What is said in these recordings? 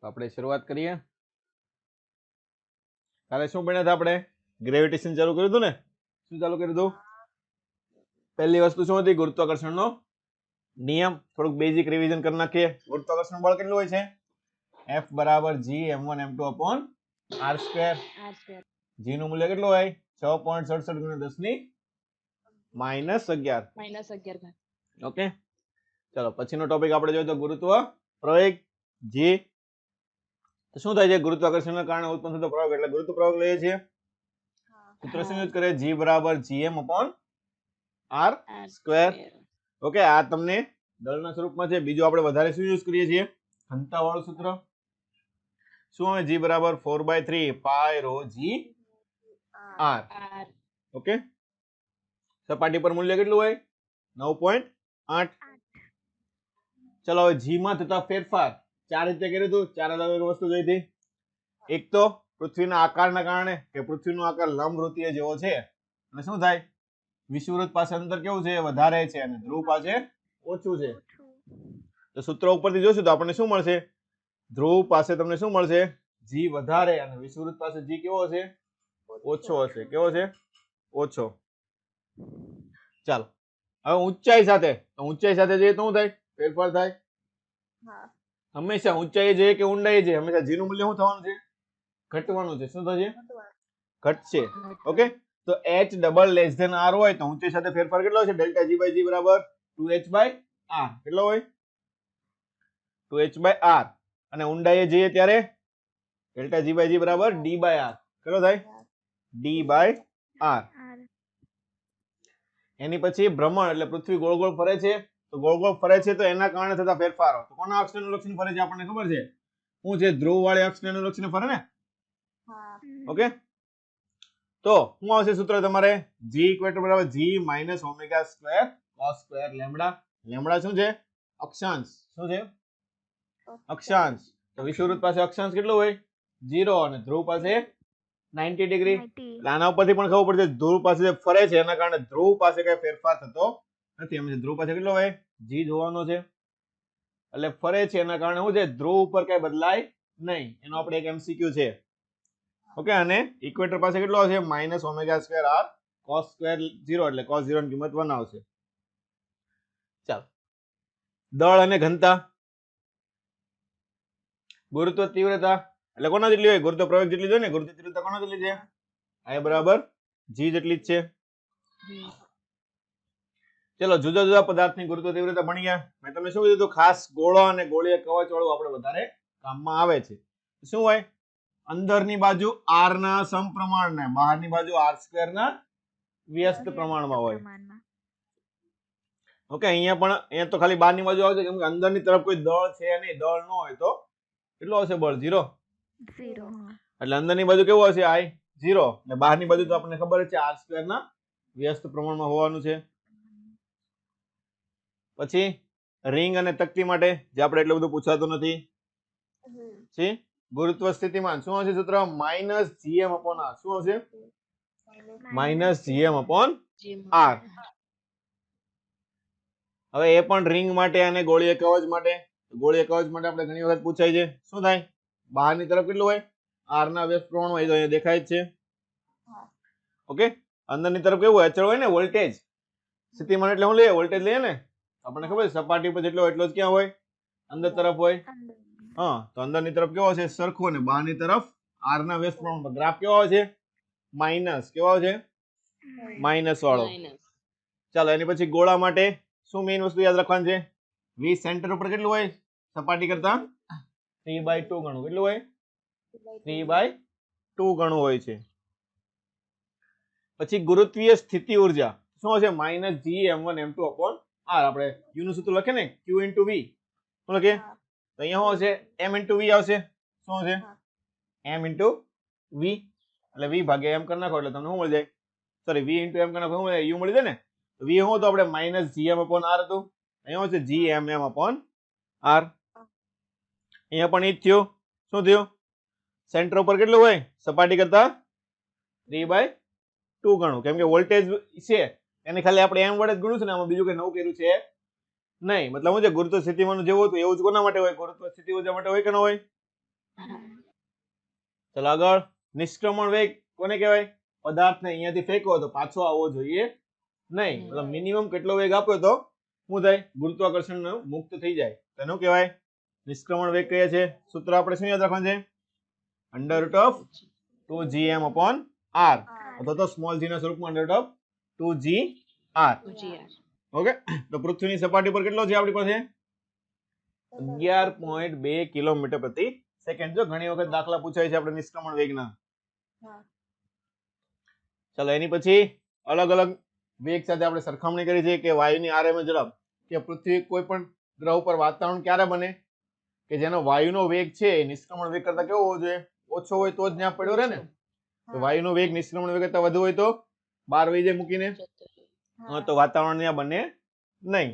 તો આપણે શરૂઆત કરીએ. કાલે શું ભણ્યા હતા આપણે? ગ્રેવિટેશન ચાલુ કર્યું હતું ને? શું ચાલુ કર્યું હતું? પહેલી વસ્તુ શું હતી? ગુરુત્વાકર્ષણનો નિયમ. થોડુંક બેઝિક રિવિઝન કરી નાખીએ. ગુરુત્વાકર્ષણ બળ કેટલું હોય છે? F બરાબર g m1 m2 upon r square. g નું મૂલ્ય કેટલું હોય? 6.67 ગુણ્યા 10 ની -11. ઓકે, ચલો પછીનો ટોપિક આપણે જોઈએ તો ગુરુત્વ પ્રવેગ. g તો શું થાય છે? ગુરુત્વાકર્ષણના કારણે ઉત્પન્ન થતો પ્રવાહ એટલે ગુરુત્વ પ્રવાહ લઈએ છીએ. સૂત્ર શું યુઝ કરે? g બરાબર gm upon r square. Okay, આ તમને દળના સ્વરૂપમાં છે. બીજું આપણે વધારે શું યુઝ કરીએ છીએ? ઘનતા વાળું સૂત્ર. શું આવે? g બરાબર 4/3 પાઈ rho g r. ઓકે, સપાટી પર મૂલ્ય કેટલું હોય? 9.8. ચલો હવે g માં થતા ફેરફાર ચાર રીતે કર્યું હતું. ચાર અલગ અલગ વસ્તુ જોઈ હતી. એક તો પૃથ્વીના આકારના કારણે કે પૃથ્વીનો આકાર લંબવૃત્તીય જેવો છે અને શું થાય? વિષુવવૃત્ત પાસે અંતર કેવું છે? વધારે છે અને ધ્રુવ પાસે ઓછું છે. તો સૂત્ર ઉપરથી જોશું તો આપણને શું મળશે? ધ્રુવ પાસે તમને શું મળશે? g વધારે અને વિષુવવૃત્ત પાસે g કેવો હશે? ઓછો હશે. કેવો છે? ઓછો. ચાલો હવે ઊંચાઈ સાથે, તો ઊંચાઈ સાથે જઈએ તો શું થાય? ફેરફાર થાય. હંમેશા ઊંચાઈ છે કે ઊંડાઈ છે, હંમેશા g નું મૂલ્ય શું થવાનું છે? ઘટવાનું છે. શું થશે? ઘટશે. ઓકે, તો h double less then r હોય તો ઊંચાઈ સાથે ફેરફાર કેટલો છે? ડેલ્ટા g બાય g બરાબર 2h/r. કેટલો હોય? 2h/r. અને ઊંડાઈએ જઈએ ત્યારે ડેલ્ટા g બાય g બરાબર d/r. કેટલો થાય? d/r. એની પછી ભ્રમણ એટલે પૃથ્વી ગોળ ગોળ ફરે છે. તો ગોળ ગોળ ફરે છે તો એના કારણે થતા ફેરફારો. તો કોના અક્ષને અનુલક્ષીને ફરે છે? આપણને ખબર છે. શું છે? ધ્રુવ વાળી અક્ષને અનુલક્ષીને ફરે ને? ઓકે, તો શું આવશે સૂત્ર તમારે? g ઇક્વેટર બરાબર g minus omega square cos square lambda. Lambda શું છે? અક્ષાંશ. શું છે? અક્ષાંશ. તો વિષુવવૃત્ત પાસે અક્ષાંશ કેટલો હોય? 0 અને ધ્રુવ પાસે 90 ડિગ્રી. આના ઉપરથી પણ ખબર પડશે ધ્રુવ પાસે જે ફરે છે એના કારણે ધ્રુવ પાસે કઈ ફેરફાર થતો નથી. એમ ધ્રુવ પાસે કેટલો હોય? g જોવાનો છે. એટલે ફરે છે એના કારણે શું છે? ધ્રુવ ઉપર કઈ બદલાય નહીં. એનો આપણે એક MCQ છે. ઓકે, અને ઇક્વેટર પાસે કેટલો આવશે? Minus omega square r cos square 0 એટલે cos 0 ની કિંમત 1 આવશે. ચાલો, દળ અને ઘનતા. ગુરુત્વ તીવ્રતા એટલે કોના જેટલી હોય? ગુરુત્વ પ્રવેગ જેટલી હોય ને. ગુરુત્વ તીવ્રતા કોના જેટલી છે? I બરાબર g જેટલી જ છે. ચલો, જુદા જુદા પદાર્થની ગુરુત્વ તીવ્રતા ભણી ગયા. મેં તમને શું કીધું હતું? ખાસ ગોળો અને ગોળીય કવચ વાળું આપણે વધારે કામમાં આવે છે. શું હોય? અંદરની બાજુ r ના સમપ્રમાણ ને બહારની બાજુ r સ્ક્વેર ના વ્યસ્ત પ્રમાણમાં હોય. ઓકે, અહીંયા તો ખાલી બહારની બાજુ આવશે કેમ કે અંદરની તરફ કોઈ દળ છે નહીં. દળ ન હોય તો કેટલો હશે બળ? 0. એટલે અંદરની બાજુ કેવું હશે? I 0 ને બહારની બાજુ તો આપણને ખબર છે r સ્ક્વેર ના વ્યસ્ત પ્રમાણમાં હોવાનું છે. પછી રિંગ અને તકતી માટે જે આપણે એટલું બધું પૂછાતું નથી. ગુરુત્વ સ્થિતિમાન શું હશે સૂત્ર? Minus gm upon r. શું હશે? Minus gm upon r. હવે એ પણ રિંગ માટે અને ગોળીય કવચ માટે. ગોળીય કવચ માટે આપણે ઘણી વખત પૂછાય છે. શું થાય? બહારની તરફ કેટલું હોય? r ના વ્યસ્ત પ્રમાણમાં હોય તો અહીંયા દેખાય જ છે. ઓકે, અંદરની તરફ કેવું હોય? અચળ હોય ને વોલ્ટેજ. સ્થિતિમાન એટલે શું લઈએ? વોલ્ટેજ લઈએ ને. આપણને ખબર છે સપાટી પર જેટલો એટલો જ ક્યાં હોય? અંદર તરફ હોય. હા, તો અંદરની તરફ કેવો છે? સરખો ને બહારની તરફ r ના વ્યસ્ત પ્રમાણમાં. ગ્રાફ કેવો છે? માઇનસ. કેવો છે? માઇનસ વાળો. ચાલો, એની પછી ગોળા માટે શું મેઇન વસ્તુ યાદ રાખવાની છે? v સેન્ટર ઉપર કેટલું હોય? સપાટી કરતા 3/2 ગણું. કેટલું હોય? 3/2 ગણું હોય છે. પછી ગુરુત્વીય સ્થિતિ ઊર્જા શું હશે? Minus g m1 m2 upon r. આપણે u નું સૂત્ર લખે ને, q into v. શું લખે? તો અહીંયા શું હશે? m into v આવશે. શું હશે? m into v. એટલે v ભાગ્યા m કરી નાખો એટલે તમને શું મળી જાય? સોરી, v into m કરી નાખો u મળી જાય ને. v શું તો આપણે માઇનસ gm upon r હતું. અહીંયા શું છે? gmm upon r. અહીંયા પણ ઈ જ થયું. શું થયું? સેન્ટર ઉપર કેટલું હોય? સપાટી કરતા 3/2 ગણું. કેમ કે વોલ્ટેજ છે એને ખાલી આપણે m વડે જ ગણું છે ને. આમાં બીજું કઈ નવું કર્યું છે નહીં. મતલબ શું છે? ગુરુત્વ સ્થિતિમાન જેવું હતું એવું જ કોના માટે હોય? ગુરુત્વ સ્થિતિ ઊર્જા માટે હોય કે ન હોય? ચલો આગળ, નિષ્ક્રમણ વેગ કોને કહેવાય? પદાર્થને અહીંયાથી ફેંકો તો પાછો આવવો જોઈએ નહીં. મતલબ મિનિમમ કેટલો વેગ આપ્યો તો શું થાય? ગુરુત્વાકર્ષણ મુક્ત થઈ જાય. તેનો કહેવાય નિષ્ક્રમણ વેગ કહે છે. સૂત્ર આપણે શું યાદ રાખવાનું છે? √2gm upon r અથવા તો સ્મોલ g ના સ્વરૂપમાં √2gr. ઓકે, તો પૃથ્વીની સપાટી પર કેટલો છે આપણી પાસે? 11.2 કિલોમીટર પ્રતિ સેકન્ડ. જો ઘણી વખત દાખલા પૂછાય છે આપણે નિષ્ક્રમણ વેગના. ચલો એની પછી અલગ અલગ વેગ સાથે આપણે સરખામણી કરી છે કે વાયુની આરએમએસ ઝડપ કે પૃથ્વી કોઈ પણ ગ્રહ ઉપર વાતાવરણ ક્યારે બને કે જેનો વાયુનો વેગ છે એ નિષ્ક્રમણ વેગ કરતા કેવો હોવો જોઈએ? ઓછો હોય તો જ ત્યાં પડ્યો રહે ને. તો વાયુનો વેગ નિષ્ક્રમણ વેગ કરતા વધુ હોય તો બહાર વહી જાય મૂકીને, તો વાતાવરણ ત્યાં બને નહીં.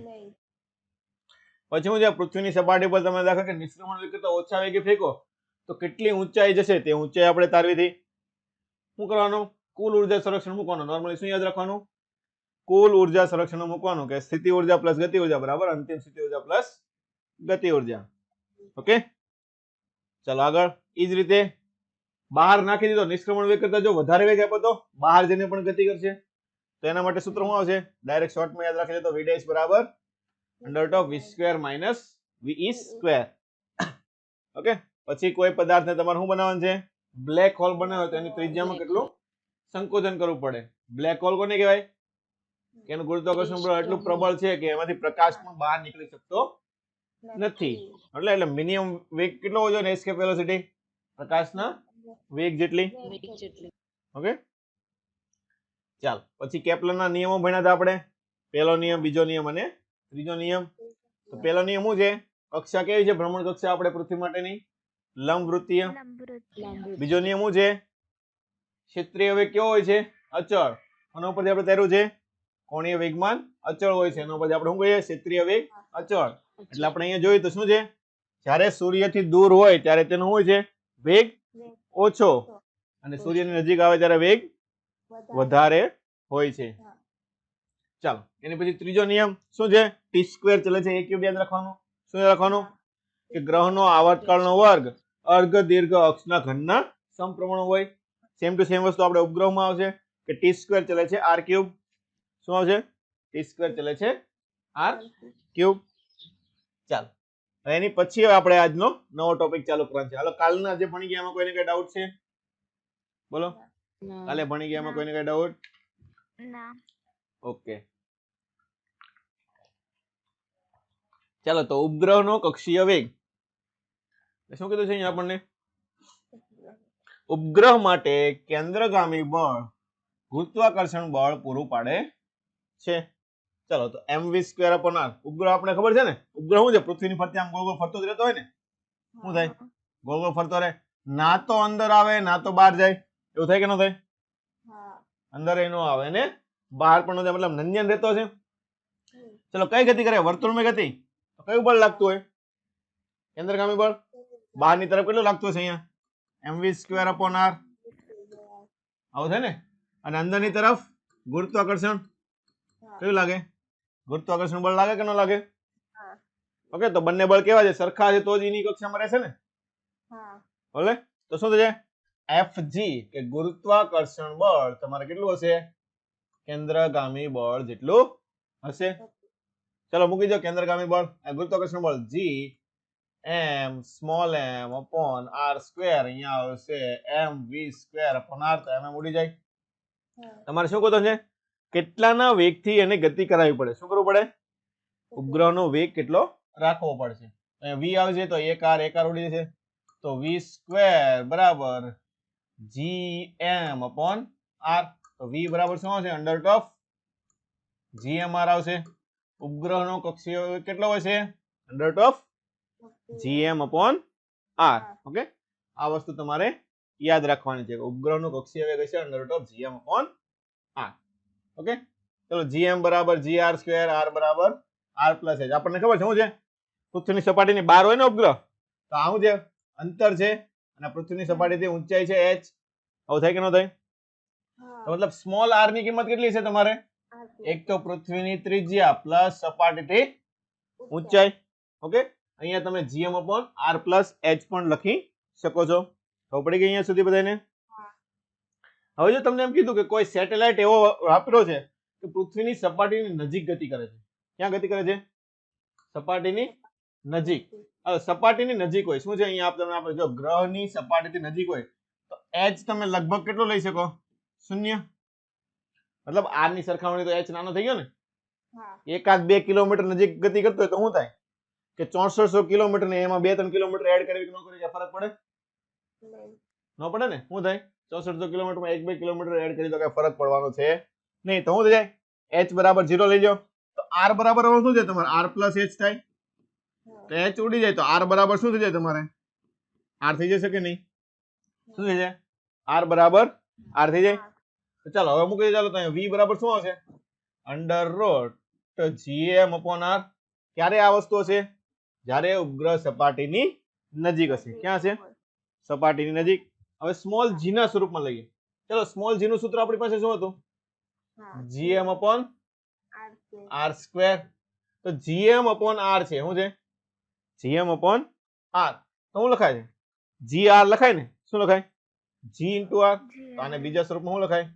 પછી હું જ્યાં પૃથ્વીની સપાટી પર તમે દાખલા કે નિષ્ક્રમણ વેગ કરતા ઓછા વેગે ફેંકો તો કેટલી ઊંચાઈ જશે તે ઊંચાઈ આપણે તારવીથી શું કરવાનું? કુલ ઉર્જા સંરક્ષણ મૂકવાનું. નોર્મલી શું યાદ રાખવાનું? કુલ ઉર્જા સંરક્ષણ મૂકવાનું કે સ્થિતિ ઉર્જા પ્લસ ગતિ ઉર્જા બરાબર અંતિમ સ્થિતિ ઉર્જા પ્લસ ગતિ ઉર્જા. ઓકે, ચલો આગળ. એ જ રીતે બહાર નાખી દીધો નિષ્ક્રમણ વેગ કરતા જો વધારે વેગ આપ્યો તો બહાર જઈને પણ ગતિ કરશે. તો એના માટે સૂત્ર શું આવશે? ડાયરેક્ટ શોર્ટમાં યાદ રાખી લો તો v' બરાબર √v² - ve². ઓકે, પછી કોઈ પદાર્થને તમારે શું બનાવવાનું છે? બ્લેક હોલ બનાવ્યો તો એની ત્રિજ્યામાં કેટલું સંકોચન કરવું પડે? બ્લેક હોલ કોને કહેવાય? કે એનું ગુરુત્વાકર્ષણ બળ એટલું પ્રબળ છે કે એમાંથી પ્રકાશ પણ બહાર નીકળી શકતો નથી. એટલે મિનિમમ વેગ કેટલો હોવો જોઈએ? એસ્કેપ વેલોસિટી પ્રકાશના વેગ જેટલી. ઓકે, ચાલ પછી કેપ્લરના નિયમો ભણ્યા હતા આપણે. પહેલો નિયમ, બીજો નિયમ અને ત્રીજો નિયમ. તો પહેલો નિયમ શું છે? કક્ષા કેવી છે? ભ્રમણ કક્ષા આપણે પૃથ્વી માટેની લંબવૃત્તીય. બીજો નિયમ શું છે? ક્ષેત્રીય વેગ કેવો હોય છે? અચળ. આના ઉપરથી આપણે તાર્યું છે કોણીય વેગમાન અચળ હોય છે. એના ઉપરથી આપણે શું કહીએ? ક્ષેત્રીય વેગ અચળ. એટલે આપણે અહીંયા જોયું તો શું છે? જ્યારે સૂર્યથી દૂર હોય ત્યારે તેનો શું હોય છે? વેગ ઓછો, અને સૂર્યની નજીક આવે ત્યારે વેગ વધારે હોય છે. ચાલો એની પછી ત્રીજો નિયમ શું છે? t² ચલે છે. એ ક્યુબ યાદ રાખવાનું. શું યાદ રાખવાનું? કે ગ્રહનો આવર્તકાળનો વર્ગ અર્ધ દીર્ઘ અક્ષના ઘનના સમપ્રમાણ હોય. સેમ ટુ સેમ વસ્તુ આપણે ઉપગ્રહમાં આવશે કે t² ચલે છે r³. શું આવશે? t² ચલે છે r³. ચાલો એની પછી આપણે આજનો નવો ટોપિક ચાલુ કરવાનો છે. હાલો, કાલના જે ભણી ગયા એમાં કોઈને કઈ ડાઉટ છે? બોલો. કાલે ભણી ગયા એમાં કોઈને કઈ ડાઉટ? ના. ઓકે, ચાલો તો ઉપગ્રહનો કક્ષીય વેગ શું કીધું છે અહીંયા આપણને? ઉપગ્રહ માટે કેન્દ્રગામી બળ ગુરુત્વાકર્ષણ બળ પૂરું પાડે છે. ચાલો તો mv²/r. ઉપગ્રહ આપણે ખબર છે ને, ઉપગ્રહ શું છે? પૃથ્વીની ફરતે આમ ગોળ ગોળ ફરતો જ રહેતો હોય ને. શું થાય? ગોળ ગોળ ફરતો રહે. ના તો અંદર આવે ના તો બહાર જાય. એવું થાય કે ન થાય? અંદર એનો આવે ને બહાર પણ ન જાય. મતલબ નંજન રહેતો છે. ચલો કઈ ગતિ કરે? વર્તુળમાં ગતિ. તો કયું બળ લાગતું હોય? કેન્દ્રગામી બળ. બહારની તરફ કેટલું લાગતું હશે? અહીંયા mv²/r. આવું થાય ને. અને અંદરની તરફ ગુરુત્વાકર્ષણ કયું લાગે? ગુરુત્વાકર્ષણ બળ લાગે કે ન લાગે? ઓકે, તો બંને બળ કેવા છે? સરખા છે તો જ એની કક્ષામાં રહેશે ને. બોલે તો શું થશે? Fg કે ગુરુત્વાકર્ષણ બળ તમારે કેટલું હશે? કેન્દ્રગામી બળ જેટલું હશે. ચલો મૂકી દો કેન્દ્રગામી બળ, ગુરુત્વાકર્ષણ બળ g m upon r². અહીંયા આવશે mv²/r. તો mm ઉડી જાય. તમારે શું કરવું છે? કેટલાના વેગથી એને ગતિ કરાવવી પડે? શું કરવું પડે? ઉપગ્રહનો વેગ કેટલો રાખવો પડશે. v આવશે તો 1r ઉડી જશે. તો v² બરાબર gm/r. તો v બરાબર શું આવશે? √gmr આવશે. ઉપગ્રહનો કક્ષીય વેગ કેટલો હોય છે? √gm/r. ઓકે, આ વસ્તુ તમારે યાદ રાખવાની છે. ઉપગ્રહનો કક્ષીય વેગ હશે √gm/r. ઓકે, ચલો gm બરાબર gr², r બરાબર r+h. આપણને ખબર છે શું છે? પૃથ્વીની સપાટીની બહાર હોય ને ઉપગ્રહ, તો આવું છે અંતર છે અને પૃથ્વીની સપાટીથી ઊંચાઈ છે h. આવું થાય કે ન થાય? તો મતલબ સ્મોલ r ની કિંમત કેટલી છે તમારે? એક તો પૃથ્વીની ત્રિજ્યા પ્લસ સપાટીથી ઊંચાઈ. ઓકે, અહીંયા તમે gm/r+h પણ લખી શકો છો. ખબર પડી ગઈ અહીંયા સુધી બધાને? હવે જો તમને એમ કીધું કે કોઈ સેટેલાઇટ એવો વાપર્યો છે કે પૃથ્વીની સપાટીની નજીક ગતિ કરે છે. ક્યાં ગતિ કરે છે? સપાટીની નજીક. હવે સપાટીની નજીક હોય શું છે અહીંયા આપણે જો ગ્રહની સપાટીથી નજીક હોય તો h તમે લગભગ કેટલો લઈ શકો? 0. મતલબ r ની સરખામણી તો h નાનો થઈ ગયો ને. એકાદ 2 કિલોમીટર નજીક ગતિ કરતો હોય તો શું થાય કે 6400 કિલોમીટર ને એમાં 2-3 કિલોમીટર એડ કરવી કે ન કરવી ફરક પડે? ન પડે ને. શું થાય 6400 કિલોમીટરમાં 1-2 કિલોમીટર એડ કરી તો કઈ ફરક પડવાનો છે નહીં. તો શું થાય h બરાબર 0 લઈ લો તો r બરાબર શું છે તમારે? r પ્લસ h થાય તો h ઉડી જાય તો r બરાબર શું થઈ જાય તમારે? r થઈ જશે કે નહીં? શું થઈ જાય? r બરાબર r થઈ જાય. તો ચાલો હવે મૂકી દે. ચાલો તો v બરાબર શું આવશે? Under route gm upon r. ક્યારે આ વસ્તુ હશે? જ્યારે ઉપગ્રહ સપાટીની નજીક હશે. ક્યાં છે? સપાટીની નજીક. હવે સ્મોલ g ના સ્વરૂપમાં લઈએ. ચલો સ્મોલ g નું સૂત્ર આપણી પાસે શું હતું? gm upon r square. તો gm upon r છે. શું છે? gm upon r. તો શું લખાય છે? gr લખાય ને. શું લખાય? g into r. તો આને બીજા સ્વરૂપમાં શું લખાય?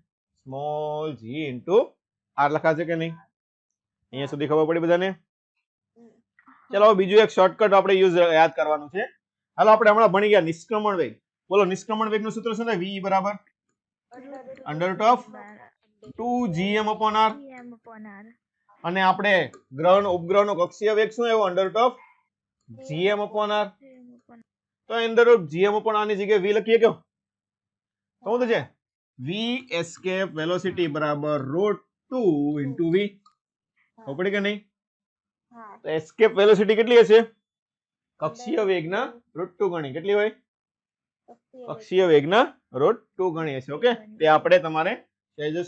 સ્મોલ g into r લખાશે કે નહીં? અહીંયા સુધી ખબર પડી બધાને? ચલો બીજું એક શોર્ટકટ આપણે યાદ કરવાનું છે. હાલો આપણે હમણાં ભણી ગયા નિષ્ક્રમણ વેગ. બોલો નિષ્ક્રમણ વેગનું સૂત્ર શું છે? v બરાબર under root of 2gm upon r. અને આપણે ગ્રહનો ઉપગ્રહનો કક્ષીય વેગ શું આવ્યો? Under root of gm upon r. તો under route gm upon r ની જગ્યાએ v લખીએ કયો? તો શું થશે? v escape velocity બરાબર રૂટ 2 into v. ખબર પડી કે નહીં? તો escape velocity કેટલી હશે? કક્ષીય વેગના રૂટ 2 ગણી. કેટલી હોય? કક્ષીય વેગના રૂટ 2 ગણી હશે. ઓકે, તે આપણે તમારે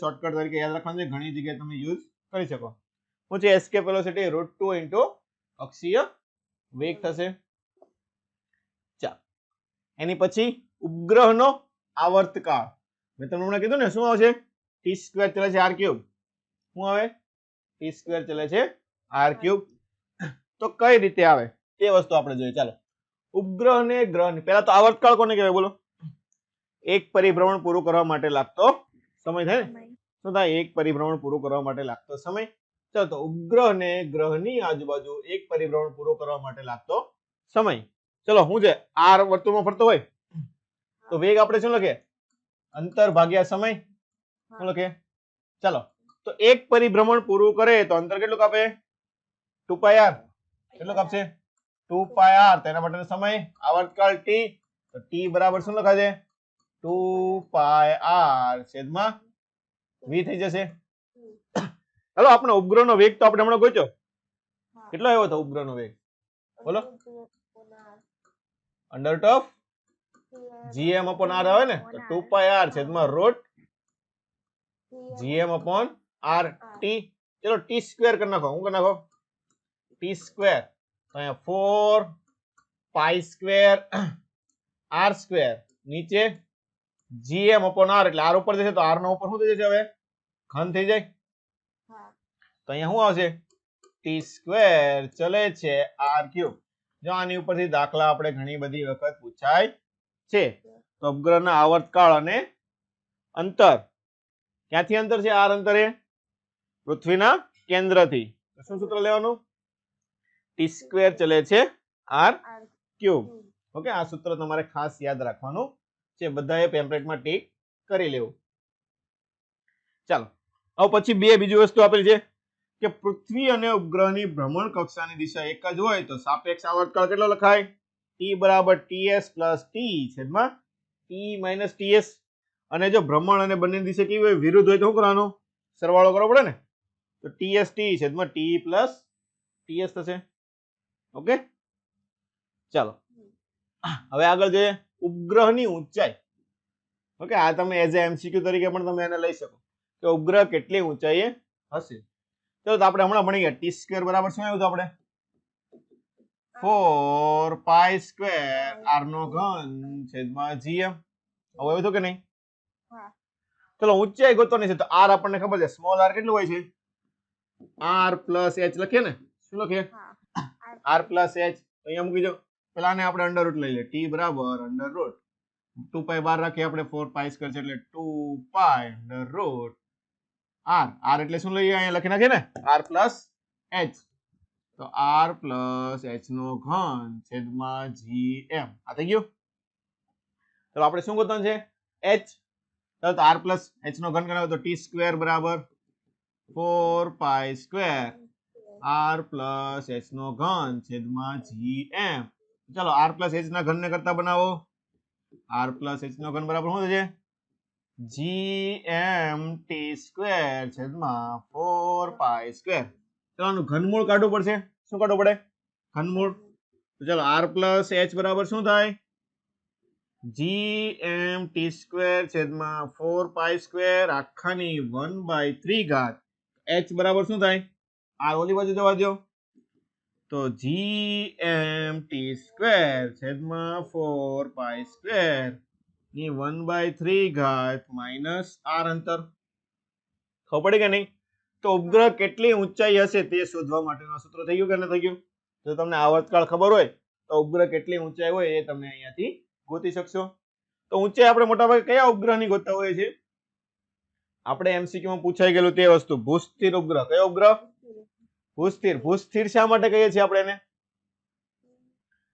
શોર્ટકટ તરીકે યાદ રાખવાનું છે. ઘણી જગ્યાએ તમે યુઝ કરી શકો. શું છે? escape velocity રૂટ 2 into કક્ષીય વેગ થશે. ચાલો એની પછી ઉપગ્રહનો આવર્તકાળ. મેં તમને હમણાં કીધું ને શું આવશે? t સ્ક્વેર ચલે છે r ક્યુબ. શું આવે? t સ્ક્વેર ચલે છે r ક્યુબ. તો કઈ રીતે આવે તે વસ્તુ આપણે જોઈએ. ચાલો ઉપગ્રહ ને ગ્રહ પહેલા તો આવર્તકાળ કોને કહેવાય બોલો? એક પરિભ્રમણ પૂરું કરવા માટે લાગતો સમય થાય ને. શું થાય? એક પરિભ્રમણ પૂરું કરવા માટે લાગતો સમય. ચાલો તો ઉપગ્રહ ને ગ્રહની આજુબાજુ એક પરિભ્રમણ પૂરું કરવા માટે લાગતો સમય. ચલો શું છે? r વર્તુળમાં ફરતો હોય તો વેગ આપણે શું લખીએ? અંતર ભાગ્યા સમય. શું લખીએ? ચાલો તો એક પરિભ્રમણ પૂરું કરે તો અંતર કેટલું કાપે? 2πr. કેટલું કાપશે? 2πr. તેના માટેનો સમય આવર્તકાળ t. તો t બરાબર શું લખાશે? 2πr છેદમાં v થઈ જશે. ચાલો આપણો ઉપગ્રહનો વેગ તો આપણે હમણાં ગોત્યો. કેટલો આવ્યો હતો ઉપગ્રહનો વેગ? બોલો. Under root of gm upon r આવે ને. તો 2πr છેદમાં root gm upon r t. ચલો t સ્ક્વેર કરી નાખો. હું કરી નાખો t સ્ક્વેર. તો અહીંયા 4 pi સ્ક્વેર r સ્ક્વેર નીચે gm upon r એટલે r ઉપર જશે તો r નો ઉપર શું થઈ જશે? હવે ઘન થઈ જાય. તો અહીંયા શું આવશે? t સ્ક્વેર ચલે છે r ક્યુબ. જો આની ઉપરથી દાખલા આપણે ઘણી બધી વખત પૂછાય છે. તો ઉપગ્રહના આવર્તકાળ અને અંતર. ક્યાંથી અંતર છે? r અંતર એ પૃથ્વીના કેન્દ્રથી. શું સૂત્ર લેવાનું? t સ્ક્વેર ચલે છે r ક્યુબ. ઓકે, આ સૂત્ર તમારે ખાસ યાદ રાખવાનું છે. બધાએ પેમ્પલેટમાં ટીક કરી લેવું. ચાલો હવે પછી બીજી વસ્તુ આપેલી છે કે પૃથ્વી અને ઉપગ્રહની ભ્રમણ કક્ષાની દિશા એક જ હોય તો સાપેક્ષ આવર્તકાળ કેટલો લખાય? t બરાબર ts પ્લસ t છેદમાં t માઇનસ ts. અને જો ભ્રમણ અને બંનેની દિશા કેવી હોય? વિરુદ્ધ હોય તો શું કરવાનું? સરવાળો કરવો પડે ને. તો ts t છેદમાં t પ્લસ ts થશે. ઓકે, ચાલો હવે આગળ જોઈએ ઉપગ્રહની ઊંચાઈ. ઓકે, આ તમે એઝ એ MCQ તરીકે પણ તમે એને લઈ શકો કે ઉપગ્રહ કેટલી ઊંચાઈએ હશે. ચલો તો આપણે હમણાં ભણી ગયા t સ્ક્વેર બરાબર શું આવ્યું હતું આપણે? 4 pi સ્ક્વેર r નો ઘન છેદમાં gm. હવે આવ્યું હતું કે નહીં? ચલો ઊંચાઈ ગોતવાની છે તો r આપણને ખબર છે સ્મોલ r કેટલું હોય છે? r પ્લસ h લખીએ ને. શું લખીએ? r plus h. અહીંયા મૂકી દો. પેલા ને આપણે અંડર રૂટ લઈ લે t બરાબર અંડર રૂટ 2 પાઈ બહાર રાખીએ આપણે 4 પાઈ સ્ક્વેર છે એટલે 2 પાઈ અંડર રૂટ r r એટલે શું લઈએ અહીંયા લખી નાખીએ ને r પ્લસ h તો r પ્લસ h નો ઘન છેદમાં gm આ થઈ ગયું તો આપણે શું ગોતવાનું છે h તો r પ્લસ h નો ઘન કરવો તો t સ્ક્વેર બરાબર 4 pi square r plus h નો ઘન છેદમાં gm ચાલો r પ્લસ h ના ઘનને કરતા બનાવો r પ્લસ h નો ઘન બરાબર શું થશે gm t સ્ક્વેર છેદમાં 4 પાઈ સ્ક્વેર ચાલો આનું ઘનમૂળ કાઢવું પડશે શું કાઢવું પડે ઘનમૂળ તો ચાલો r પ્લસ h બરાબર શું થાય gm t સ્ક્વેર છેદમાં 4 પાઈ સ્ક્વેર આખાની 1/3 ઘાત h બરાબર શું થાય r ઓલી બાજુ જવા દો તો gm t સ્ક્વેર છેદમાં 4 પાઈ સ્ક્વેર ની 1/3 ઘાત માઇનસ r અંતર ખબર પડી કે નહીં તો ઉપગ્રહ કેટલી ઊંચાઈ હશે તે શોધવા માટેનું સૂત્ર થઈ ગયું કે ન થઈ ગયું જો તમને આવર્તકાળ ખબર હોય તો ઉપગ્રહ કેટલી ઊંચાઈ હોય એ તમને અહીંયાથી ગોતી શકશો તો ઊંચાઈ આપણે મોટાભાગે કયા ઉપગ્રહની ગોતતા હોઈએ છીએ આપણે એમસીક્યુ માં પૂછાઈ ગયેલું તે વસ્તુ ભૂસ્થિર ઉપગ્રહ કયો ઉપગ્રહ ભૂસ્થિર શા માટે કહીએ છીએ આપણે એને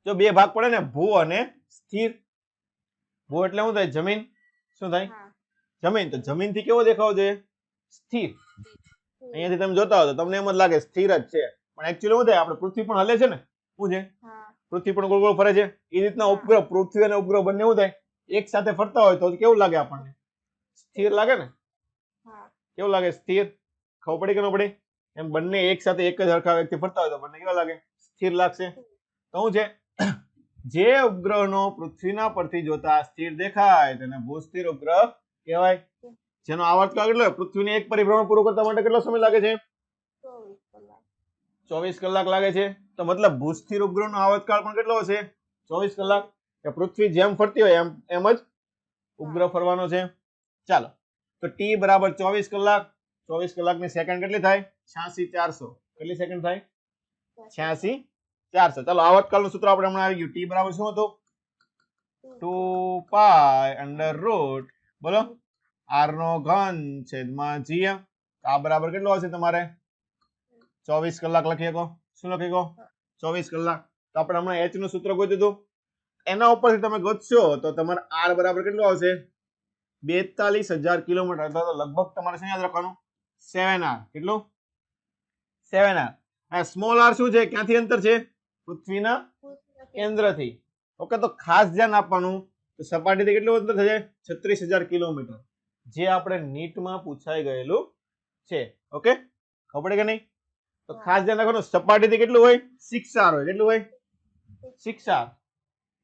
જો બે ભાગ પડે ને ભૂ અને સ્થિર ભૂ એટલે શું થાય જમીન શું થાય જમીન તો જમીન થી કેવો દેખાવો જોઈએ સ્થિર અહીંયાથી તમે જોતા હો તો તમને એમ જ લાગે સ્થિર જ છે પણ એકચ્યુઅલી શું થાય આપણે પૃથ્વી પણ હલે છે ને શું છે પૃથ્વી પણ ગોળ ગોળ ફરે છે એ રીતના ઉપગ્રહ પૃથ્વી અને ઉપગ્રહ બંને શું થાય એક સાથે ફરતા હોય તો કેવું લાગે આપણને સ્થિર લાગે ને કેવું લાગે સ્થિર ખબર પડી કે ન પડી એમ બંને એક સાથે એક જ હરખા વ્યક્તિ ફરતા હોય તો બંને કેવા લાગે સ્થિર લાગશે તો શું છે જે ઉપગ્રહનો પૃથ્વીના પરથી જોતા સ્થિર દેખાય તેને ભૂસ્થિર ઉપગ્રહ કહેવાય જેનો આવર્તકાળ કેટલો પૃથ્વીને એક પરિભ્રમણ પૂરું કરતા માટે કેટલો સમય લાગે છે 24 કલાક લાગે છે તો મતલબ ભૂસ્થિર ઉપગ્રહનો આવર્તકાળ પણ કેટલો હશે 24 કલાક કે પૃથ્વી જેમ ફરતી હોય એમ જ ઉપગ્રહ ફરવાનો છે ચાલો તો t બરાબર 24 કલાક 24 કલાકની સેકન્ડ કેટલી થાય 86400 કેટલી સેકન્ડ થાય 86400 ચાલો આવર્તકાળનું સૂત્ર આપણે હમણાં આવી ગયું t બરાબર શું હતું 2 પાઈ અંડર રૂટ બોલો r નો ઘન છેદમાં gm આ બરાબર કેટલો હશે તમારે 24 કલાક લખી શકો શું લખી શકો 24 કલાક તો આપણે હમણાં h નું સૂત્ર ગોત્યું હતું એના ઉપરથી તમે ગોતશો તો તમારે r બરાબર કેટલું આવશે 42000 કિલોમીટર અથવા તો લગભગ તમારે શું યાદ રાખવાનું 7r કેટલું 7r આ સ્મોલ r શું છે ક્યાંથી અંતર છે પૃથ્વીના કેન્દ્રથી ઓકે તો ખાસ ધ્યાન આપવાનું તો સપાટીથી કેટલું અંતર થશે 36000 કિલોમીટર જે આપણે નીટમાં પૂછાઈ ગયેલું છે ઓકે ખબર પડી કે નહીં તો ખાસ ધ્યાન રાખવાનું સપાટીથી કેટલું હોય 6r હોય કેટલું હોય 6r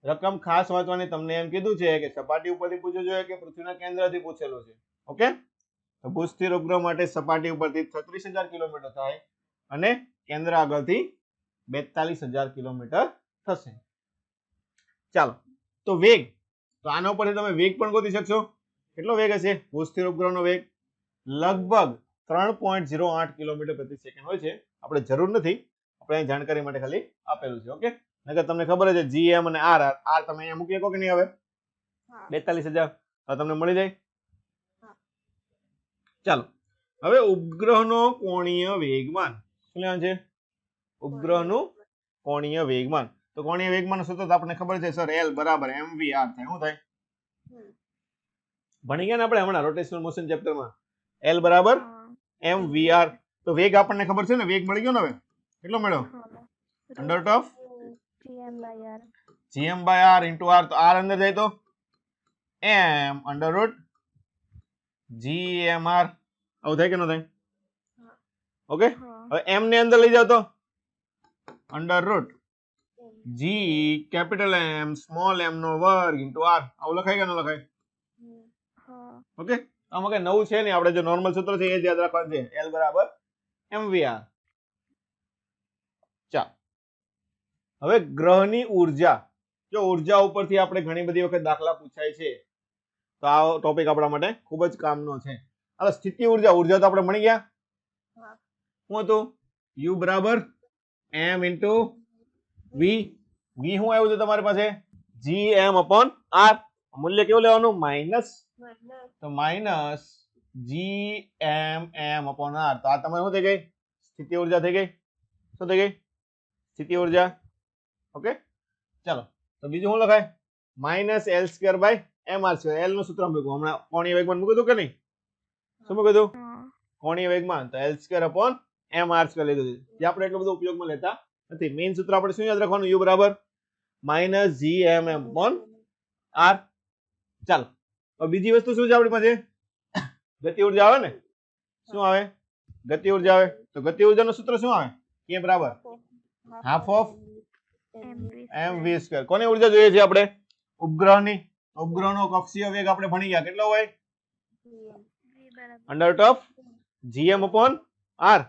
રકમ ખાસ વાંચવાની તમને એમ કીધું છે કે સપાટી ઉપરથી પૂછવું જોઈએ કે પૃથ્વીના કેન્દ્રથી પૂછેલું છે ઓકે તો ભૂસ્થિર ઉપગ્રહ માટે સપાટી ઉપરથી 36000 કિલોમીટર થાય અને કેન્દ્ર આગળથી 42000 કિલોમીટર થશે ચાલો તો વેગ તો આના ઉપરથી તમે વેગ પણ ગોતી શકશો કેટલો વેગ હશે ભૂસ્થિર ઉપગ્રહનો વેગ લગભગ 3.08 કિલોમીટર પ્રતિ સેકન્ડ હોય છે આપણે જરૂર નથી આપણે અહીં જાણકારી માટે ખાલી આપેલું છે ઓકે નકર તમને ખબર છે gm અને r તમે અહીંયા મૂકી શકો કે નહીં હવે 42000 તો તમને મળી જાય ચાલો હવે ઉપગ્રહનો કોણીય વેગમાન શું લેવાનું છે ઉપગ્રહનું કોણીય વેગમાન તો કોણીય વેગમાન સતત આપણને ખબર છે સર l બરાબર mvr થાય શું થાય ભણી ગયા ને આપણે હમણાં રોટેશનલ મોશન ચેપ્ટરમાં l બરાબર mvr તો વેગ આપણને ખબર છે ને વેગ મળી ગયો ને હવે કેટલો મળ્યો under root of gm by r into r તો r અંદર જાય તો m અંડર રૂટ gmr આવું થાય કે ન થાય ઓકે હવે m ને અંદર લઈ જાવ તો under route g capital m small m નો વર્ગ into r આવું લખાય કે ન લખાય ઓકે આમાં કઈ નવું છે નહીં આપણે જે નોર્મલ સૂત્ર છે એ જ યાદ રાખવાનું છે l બરાબર mvr ચાલો હવે ગ્રહની ઊર્જા જો ઊર્જા ઉપરથી આપણે ઘણી બધી વખત દાખલા પૂછાય છે તો આ ટોપિક આપણા માટે ખૂબ જ કામનો છે હવે સ્થિતિ ઊર્જા તો આપણે મળી ગયા શું હતું u બરાબર m into v v શું આવ્યું છે તમારી પાસે gm upon r મૂલ્ય કેવું લેવાનું માઇનસ તો માઇનસ gmm upon r તો આ તમારે શું થઈ ગઈ સ્થિતિ ઊર્જા થઈ ગઈ શું થઈ ગઈ સ્થિતિ ઊર્જા ઓકે ચાલો તો બીજું શું લખાય minus L square by M R square L નું સૂત્ર મૂક્યું હમણાં કોણીય વેગમાન મૂક્યું હતું કે નહીં શું મૂક્યું હતું કોણીય વેગમાન તો L square upon M R square લીધું છે જે આપણે એટલો બધો ઉપયોગમાં લેતા નથી મેઇન સૂત્ર આપણે શું યાદ રાખવાનું u બરાબર માઇનસ gmm upon r ચાલો તો બીજી વસ્તુ શું છે આપણી પાસે ગતિ ઊર્જા આવે ને શું આવે ગતિ ઊર્જા આવે તો ગતિ ઊર્જાનું સૂત્ર શું આવે કે બરાબર હાફ ઓફ mv સ્ક્વેર કોની ઊર્જા જોઈએ છે આપણે ઉપગ્રહની ઉપગ્રહનો કક્ષીય વેગ આપણે ભણી ગયા કેટલો હોય under root of gm upon r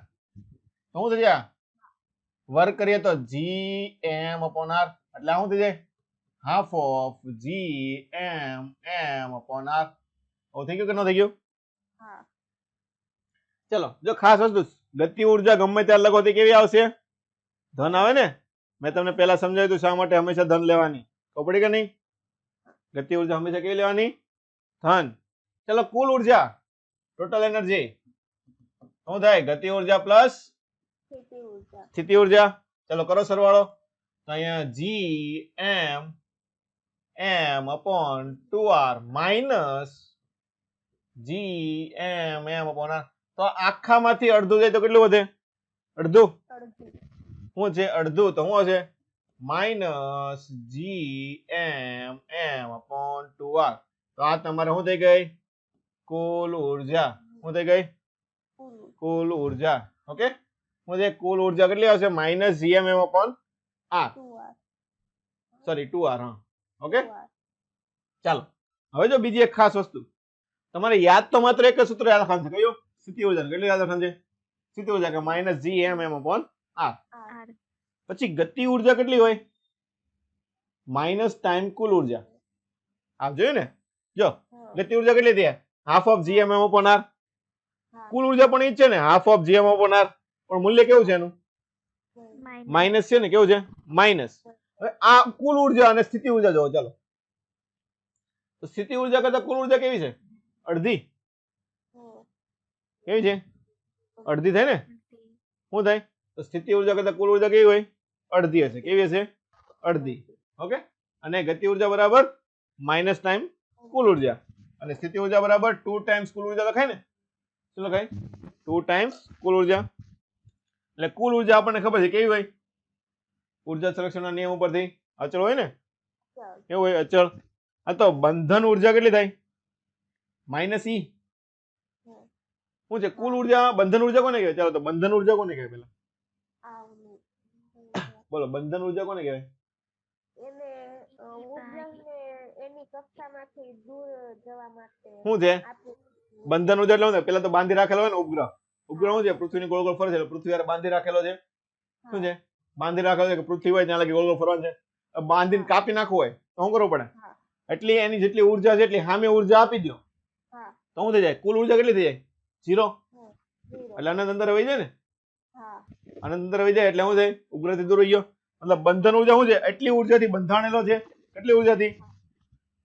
તો શું થઈ જાય વર્ક કરીએ તો gm upon r એટલે શું થઈ જાય half of gm upon r ઓ થઈ ગયું કે ન થઈ ગયું ચલો જો ખાસ વસ્તુ ગતિ ઊર્જા ગમે ત્યારે લખો તો કેવી આવશે ધન આવે ને મેં તમને પહેલા સમજાવ્યું હતું શા માટે હંમેશા ધન લેવાની ખબર પડી કે નહીં ગતિ ઊર્જા હંમેશા કેવી લેવાની ધન ચલો કુલ ઊર્જા ટોટલ એનર્જી શું થાય ગતિ ઊર્જા પ્લસ સ્થિતિ ઊર્જા ચલો કરો સરવાળો તો અહીંયા gm upon 2r minus gm upon r તો આખામાંથી અડધું જાય તો કેટલું વધે અડધું શું છે અડધું તો શું હશે માઇનસ gm upon 2r તો આ તમારે શું થઈ ગઈ કુલ ઊર્જા શું થઈ ગઈ કુલ ઊર્જા ઓકે શું છે કુલ ઊર્જા કેટલી આવશે minus gm upon r sorry 2r હા ઓકે ચાલો હવે જો બીજી એક ખાસ વસ્તુ તમારે યાદ તો માત્ર એક જ સૂત્ર યાદ રાખવાનું છે કયું સ્થિતિ ઊર્જા કેટલું યાદ રાખવાનું છે સ્થિતિ ઊર્જા કે માઇનસ gm upon r પછી ગતિ ઊર્જા કેટલી હોય માઇનસ ટાઈમ કુલ ઊર્જા આપ જોયું ને જો ગતિ ઊર્જા કેટલી થઈ half of gm upon r કુલ ઊર્જા પણ એ જ છે ને half of gm upon r પણ મૂલ્ય કેવું છે એનું માઇનસ છે ને કેવું છે માઇનસ હવે આ કુલ ઊર્જા અને સ્થિતિ ઊર્જા જોવો ચાલો તો સ્થિતિ ઊર્જા કરતા કુલ ઊર્જા કેવી છે અડધી કેવી છે અડધી થાય ને શું થાય તો સ્થિતિ ઊર્જા કરતા કુલ ઊર્જા કેવી હોય અડધી હશે કેવી હશે અડધી ઓકે અને ગતિ ઊર્જા બરાબર માઇનસ ટાઈમ કુલ ઊર્જા અને સ્થિતિ ઊર્જા બરાબર 2 ટાઈમ્સ કુલ ઊર્જા લખાય ને શું લખાય 2 ટાઈમ્સ કુલ ઊર્જા એટલે કુલ ઊર્જા આપણને ખબર છે કેવી હોય ઊર્જા સંરક્ષણના નિયમ ઉપરથી અચળ હોય ને કેવું હોય અચળ આ તો બંધન ઊર્જા કેટલી થાય માઇનસ ઈ શું છે કુલ ઊર્જા બંધન ઊર્જા કોને કહેવાય ચાલો તો બંધન ઊર્જા કોને કહેવાય પેલા બોલો બંધન ઊર્જા કોને કહેવાય શું છે બંધન ઊર્જા એટલે પેલા તો બાંધી રાખેલો હોય ને ઉપગ્રહ ઉપગ્રહ શું છે પૃથ્વીની ગોળ ગોળ ફરે છે પૃથ્વી હારે બાંધી રાખેલો છે શું છે બાંધી રાખેલો છે કે પૃથ્વી હોય ત્યાં લગી ગોળ ગોળ ફરવાનું છે બાંધીને કાપી નાખવું હોય તો શું કરવું પડે એટલી એની જેટલી ઊર્જા છે એટલી સામે ઊર્જા આપી દો તો શું થઈ જાય કુલ ઊર્જા કેટલી થઈ જાય 0 એટલે અનંત અંદર વહી જાય ને અનંત અંદર વહી જાય એટલે શું થાય ઉપગ્રહથી દૂર ગયો મતલબ બંધન ઊર્જા શું છે એટલી ઊર્જાથી બંધાણેલો છે કેટલી ઊર્જાથી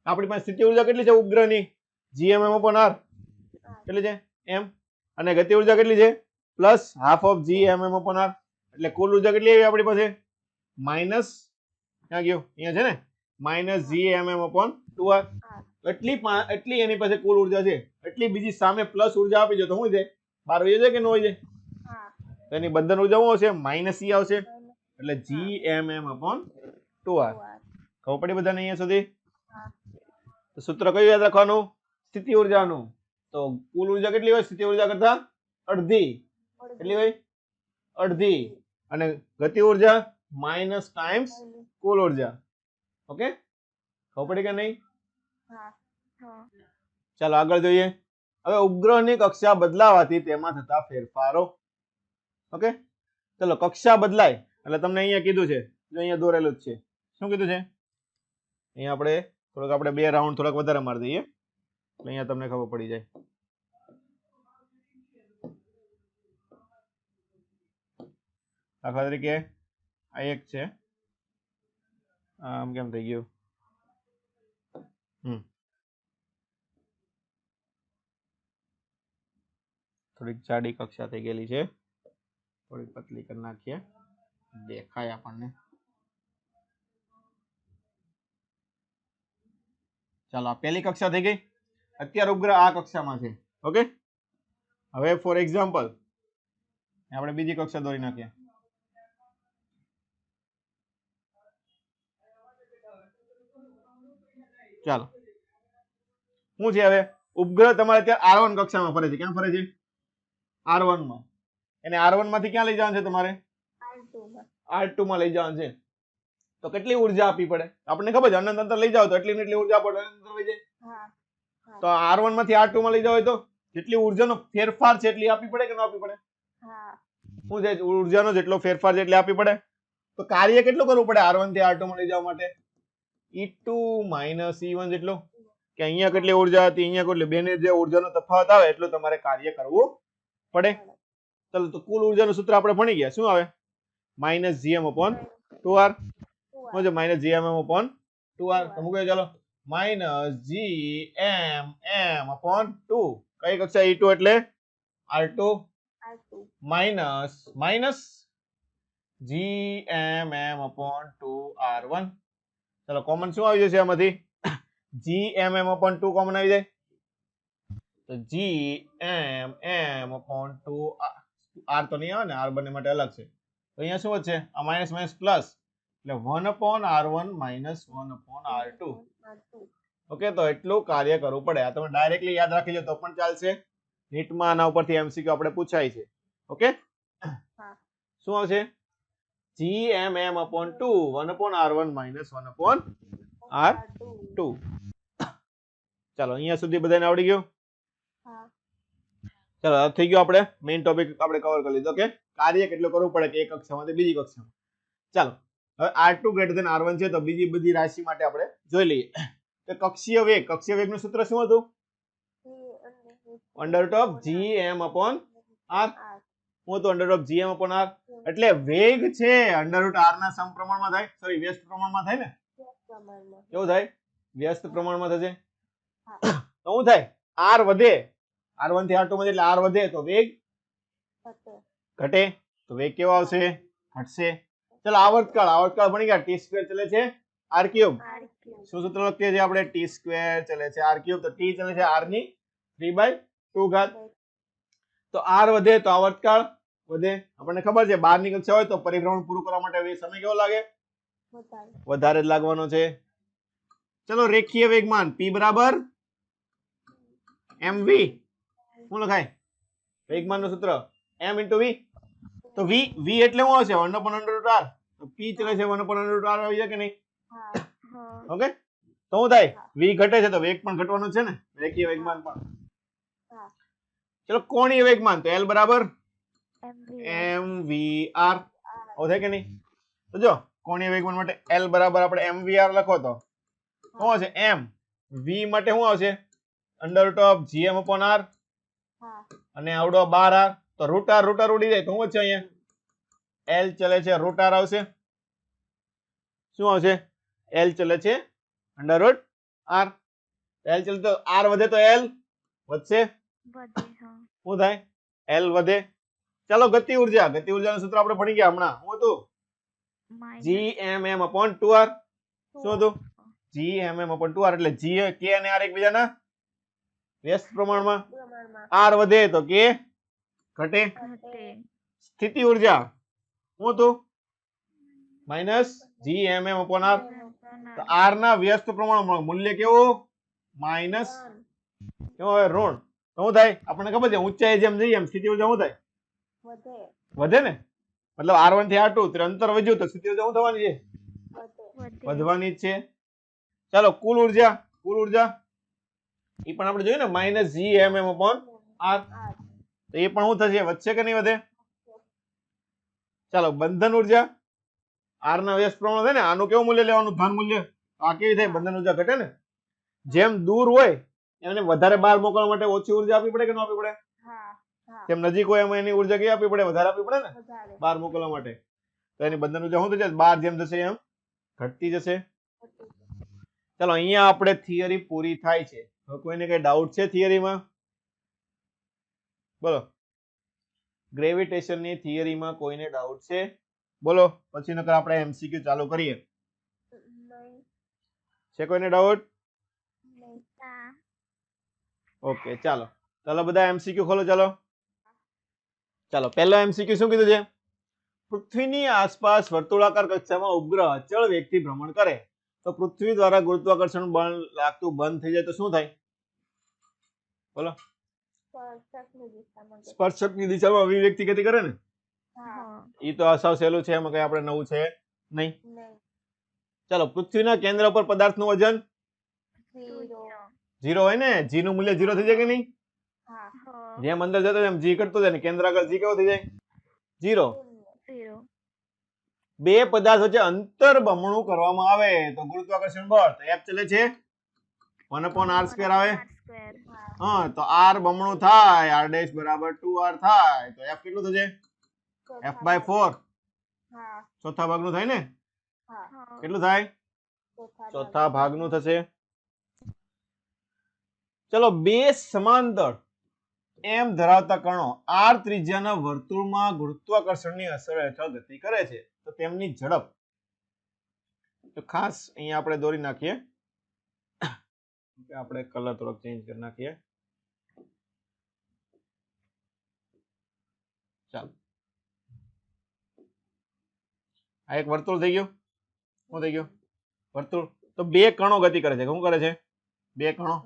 આપણી પાસે સ્થિતિ ઊર્જા કેટલી છે ઉપગ્રહની gm upon r કેટલી છે m અને ગતિ ઊર્જા કેટલી છે plus half of gm upon r એટલે કુલ ઊર્જા કેટલી આવી આપણી પાસે માઇનસ ક્યાં ગયો અહીંયા છે ને માઇનસ gm upon 2r એટલી એની પાસે કુલ ઊર્જા છે એટલી બીજી સામે પ્લસ ઊર્જા આપી દો તો શું છે બાર વહી જાય કે ન વહી જાય તો એની બંધન ઊર્જા શું આવશે માઇનસ ઈ આવશે એટલે gmm upon 2r ખબર પડી બધાને અહીંયા સુધી તો સૂત્ર કયું યાદ રાખવાનું સ્થિતિ ઊર્જાનું તો કુલ ઊર્જા કેટલી હોય સ્થિતિ ઊર્જા કરતા અડધી કેટલી હોય અડધી અને ગતિ ઊર્જા માઇનસ ટાઈમ્સ કુલ ઊર્જા ઓકે ખબર પડી કે નહીં ચાલો આગળ જોઈએ હવે ઉપગ્રહની કક્ષા બદલાવાથી તેમાં થતા ફેરફારો ઓકે ચલો કક્ષા બદલાય એટલે તમને અહીંયા કીધું છે જો અહીંયા દોરેલું જ છે શું કીધું છે અહીંયા આપણે બે રાઉન્ડ થોડાક વધારે મારી દઈએ એટલે અહીંયા તમને ખબર પડી જાય દાખલા તરીકે આ એક છે આમ કેમ થઈ ગયું? થોડીક જાડી કક્ષા થઈ ગયેલી છે, થોડીક પતલી કરી નાખીએ, દેખાય આપણને. ચાલો આ પહેલી કક્ષા થઈ ગઈ. અત્યારે ઉપગ્રહ આ કક્ષામાં છે. ઓકે, હવે ફોર એક્ઝામ્પલ આપણે બીજી કક્ષા દોરી નાખીએ. ચાલો શું છે હવે? ઉપગ્રહ તમારે અત્યારે R1 કક્ષામાં ફરે છે. ક્યાં ફરે છે? R1 માં. એને R1 માંથી ક્યાં લઈ જવાનું છે તમારે? R2 માં લઈ જવાનું છે. તો કેટલી ઉર્જા આપવી પડે? આપણને ખબર છે અનંત અંતર લઈ જાવ તો એટલી ને એટલી ઉર્જા પડે. અનંત અંતર લઈ જાય તો R1 માંથી R2 માં લઈ જાવ હોય તો જેટલી ઉર્જાનો ફેરફાર છે એટલી આપવી પડે કે ન આપવી પડે? શું છે ઉર્જાનો જેટલો ફેરફાર છે એટલે આપવી પડે. તો કાર્ય કેટલું કરવું પડે R1 થી R2 માં લઈ જવા માટે? E2 - E1 જેટલો. કે અહીંયા કેટલી ઉર્જા હતી, અહીંયા કેટલી, બેને જે ઉર્જાનો તફાવત આવે એટલું તમારે કાર્ય કરવું પડે. ચાલો તો કુલ ઉર્જાનું સૂત્ર આપણે ભણી ગયા. શું આવે? -Gm/2r. શું છે? -Gmm/2r. તો મૂકો ચાલો -Gmm/2. કઈ કક્ષા? E2 એટલે R2 માઇનસ Gmm/2r1. ચાલો કોમન શું આવી જશે આમાંથી? Gmm/2 કોમન આવી જાય તો Gmm/2 r તો નહીં આવે ને, r બંને માટે અલગ છે. તો અહીંયા શું વધશે? આ માઇનસ માઇનસ પ્લસ એટલે 1/r1 - 1/r2. ઓકે, તો એટલું કાર્ય કરવું પડે. આ તમે ડાયરેક્ટલી યાદ રાખી લો તો પણ ચાલશે. નીટમાં આના ઉપરથી એમસીક્યુ આપણે પૂછાય છે. ઓકે, શું આવશે? Gmm/2 1/r1 - 1/r2. ચાલો અહીંયા સુધી બધાને આવડી ગયું? ચાલો થઈ ગયું. આપણે મેઇન ટોપિક આપણે કવર કરી લીધો કે કાર્ય કેટલું કરવું પડે કે એક કક્ષામાંથી બીજી કક્ષામાં. ચાલો હવે R2 > R1 છે તો બીજી બધી રાશિ માટે આપણે જોઈ લઈએ. તો કક્ષીય વેગનું સૂત્ર શું હતું? √Gm/r. શું હતું? √Gm/r. એટલે વેગ છે √r ના સમપ્રમાણમાં થાય, સોરી વ્યસ્ત પ્રમાણમાં થાય ને. કેવું થાય? વ્યસ્ત પ્રમાણમાં થશે. તો શું થાય? r વધે, R1 થી R2 માં એટલે r વધે તો વેગ ઘટે. તો વેગ કેવો આવશે? ઘટશે. ચલો આવર્તકાળ ભણી ગયા. t² ચલે છે r3. શું સૂત્ર લખીએ છીએ આપણે? t² ચલે છે r3. તો t ચલે છે r ની 3/2 ઘાત. તો r વધે તો આવર્તકાળ વધે. આપણને ખબર છે 12 ની કક્ષા હોય તો પરિભ્રમણ પૂરું કરવા માટે સમય કેવો લાગે? વધારે જ લાગવાનો છે. ચલો રેખીય વેગમાન p બરાબર mv. શું લખાય? વેગમાનનું સૂત્ર m * v. તો v એટલે શું આવશે? 1/√r. તો p ચલે છે 1/√r આવી જાય કે નહીં? ઓકે, તો શું થાય? v ઘટે છે તો વેગ પણ ઘટવાનું છે ને, રેખીય વેગમાન પણ. ચલો કોણીય વેગમાન તો l બરાબર mvr. આવું થાય કે નહીં? તો જો કોણીય વેગમાન માટે l બરાબર આપણે mvr લખો તો શું આવશે? m. v માટે શું આવશે? √Gm/r. અને આવડો 12r. તો √r ઉડી જાય તો શું છે? અહીંયા l ચલે છે √r આવશે. શું આવશે? l ચલે છે √r. l ચલે તો r વધે તો l વધશે. શું થાય? l વધે. ચાલો ગતિ ઉર્જાનું સૂત્ર આપણે ભણી ગયા હમણાં. શું હતું? Gmm/2r. શું હતું? Gmm/2r. એટલે g k અને r એકબીજાના વ્યસ્ત પ્રમાણમાં. r વધે તો k ઘટે. સ્થિતિ ઉર્જા શું હતું? -Gmm/r. તો r ના વ્યસ્ત પ્રમાણમાં મૂલ્ય કેવું? માઇનસ કેવું હોય? ઋણ. તો શું થાય? આપણને ખબર છે ઊંચાઈ જેમ જઈએ એમ સ્થિતિ ઉર્જા શું થાય? વધે ને. મતલબ R1 થી R2 અંતર વધ્યું તો સ્થિતિ ઉર્જા શું થવાની છે? વધવાની જ છે. ચાલો કુલ ઉર્જા એ પણ આપણે જોયું ને -Gmm/r. તો એ પણ શું થશે? વધશે કે નહીં વધે? ચાલો બંધન ઉર્જા r ના વ્યસ્ત પ્રમાણ થાય ને, આનું કેવું મૂલ્ય લેવાનું? ધન મૂલ્ય. આ કેવી થાય? બંધન ઉર્જા ઘટે ને. જેમ દૂર હોય એને વધારે બહાર મોકલવા માટે ઓછી ઉર્જા આપવી પડે કે ન આપવી પડે? જેમ નજીક હોય એમાં એની ઉર્જા કેવી આપવી પડે? વધારે આપવી પડે ને બહાર મોકલવા માટે. તો એની બંધન ઉર્જા શું થશે? બહાર જેમ જશે એમ ઘટતી જશે. ચલો અહીંયા આપણે થિયરી પૂરી થાય છે. તો કોઈને કઈ ડાઉટ છે થિયરીમાં? બોલો, ગ્રેવિટેશનની થિયરીમાં કોઈને ડાઉટ છે? બોલો, પછી નકર આપણે એમસીક્યુ ચાલુ કરીએ. છે કોઈને ડાઉટ? ઓકે, ચાલો ચાલો બધા એમસીક્યુ ખોલો. ચાલો પહેલો એમસીક્યુ શું કીધું છે? પૃથ્વીની આસપાસ વર્તુળાકાર કક્ષામાં ઉપગ્રહ અચળ વેગથી ભ્રમણ કરે તો પૃથ્વી દ્વારા ગુરુત્વાકર્ષણ બળ લાગતું બંધ થઈ જાય તો શું થાય? બોલો. સ્પર્શકની દિશામાં અવિવેકથી ગતિ કરે ને? ઈ તો સાવ સહેલું છે, એમાં કઈ આપણે નવું છે નહીં. ચાલો, પૃથ્વીના કેન્દ્ર પર પદાર્થનું વજન 0 હોય ને? જી નું મૂલ્ય 0 થઈ જાય કે નહીં? જેમ અંદર જતો એમ જી ઘટતો જાય ને કેન્દ્ર આગળ જી કેવો થઈ જાય? 0. બે પદાર્થ વચ્ચે અંતર બમણું કરવામાં આવે તો ગુરુત્વાકર્ષણ બળ તો F ચલે છે 1/r² આવે. હા, તો r બમણું થાય, r ડેશ બરાબર 2r થાય તો F કેટલું થશે? F/4. ચોથા ભાગનું થાય ને? કેટલું થાય? ચોથા ભાગનું થશે. ચલો, બે સમાંતર એમ ધરાવતા કણો r ત્રિજ્યાના વર્તુળમાં ગુરુત્વાકર્ષણની અસર હેઠળ ગતિ કરે છે તો તેમની ઝડપ, તો ખાસ અહીંયા આપણે દોરી નાખીએ, આપણે કલર થોડોક ચેન્જ કરી નાખીએ. ચાલો, આ એક વર્તુળ થઈ ગયું. શું થઈ ગયું? વર્તુળ. તો બે કણો ગતિ કરે છે. શું કરે છે? બે કણો.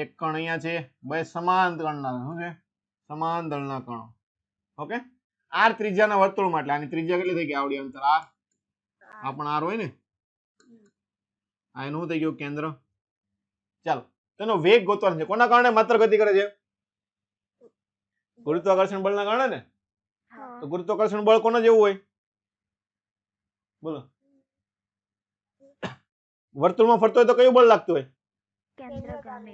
એક કણ અહીંયા છે, બે સમાન દળના. શું છે? સમાન દળના કણો. ઓકે, r ત્રિજ્યાના વર્તુળમાં, એટલે આની ત્રિજ્યા કેટલી થઈ ગઈ? આવડી અંતર r. આ પણ r હોય ને? આ એનું શું થઈ ગયું? કેન્દ્ર. ચાલો, તેનો વેગ ગોતવાનો છે. કોના કારણે માત્ર ગતિ કરે છે? ગુરુત્વાકર્ષણ બળના કારણે ને? તો ગુરુત્વાકર્ષણ બળ કોના જેવું હોય? બોલો. વર્તુળમાં ફરતો હોય તો કયું બળ લાગતું હોય?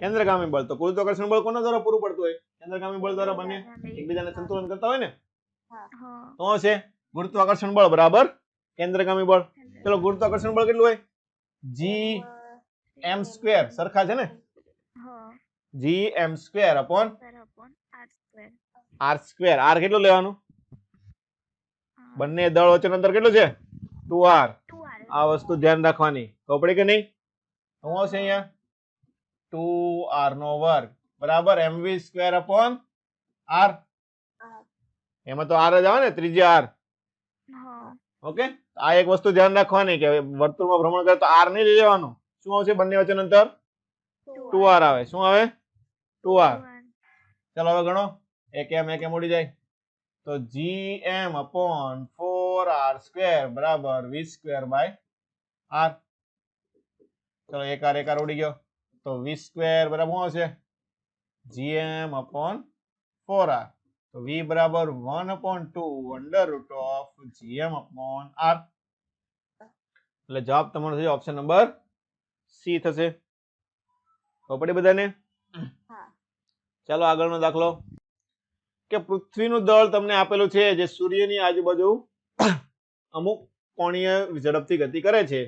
કેન્દ્રગામી બળ. તો ગુરુત્વાકર્ષણ બળ કોના દ્વારા પૂરું પડતું હોય? કેન્દ્રગામી બળ દ્વારા. બંને એકબીજાને સંતુલન કરતા હોય ને? તો છે ગુરુત્વાકર્ષણ બળ બરાબર કેન્દ્રગામી બળ. ચલો, ગુરુત્વાકર્ષણ બળ કેટલું હોય? G(m²) સરખા છે ને? G(m²)/r². r કેટલું લેવાનું? બંને દળ વચ્ચેનું અંતર કેટલું છે? 2r. આ વસ્તુ ધ્યાન રાખવાની. ખબર પડી કે નહીં? શું આવશે અહીંયા? 2r² બરાબર mv²/r. એમાં તો r જ આવે ને, ત્રિજ્યા r. ઓકે, આ એક વસ્તુ ધ્યાન રાખવાની કે વર્તુળમાં ભ્રમણ કરે તો r નહીં લઈ લેવાનું. શું આવશે? બંને વચ્ચેનું અંતર 2r આવે. શું આવે? 2r. ચાલો હવે ગણો. એક એમ ઉડી જાય તો Gm/4r² બરાબર v²/r. ચલો, એક r ઉડી ગયો તો v² બરાબર શું હશે? Gm/4r. તો v બરાબર 1/2 √Gm/r. એટલે જવાબ તમારો થશે ઓપ્શન નંબર સી થશે. તો પડી બધાને? ચાલો આગળનો દાખલો કે પૃથ્વીનું દળ તમને આપેલું છે જે સૂર્યની આજુબાજુ અમુક કોણીય ઝડપથી ગતિ કરે છે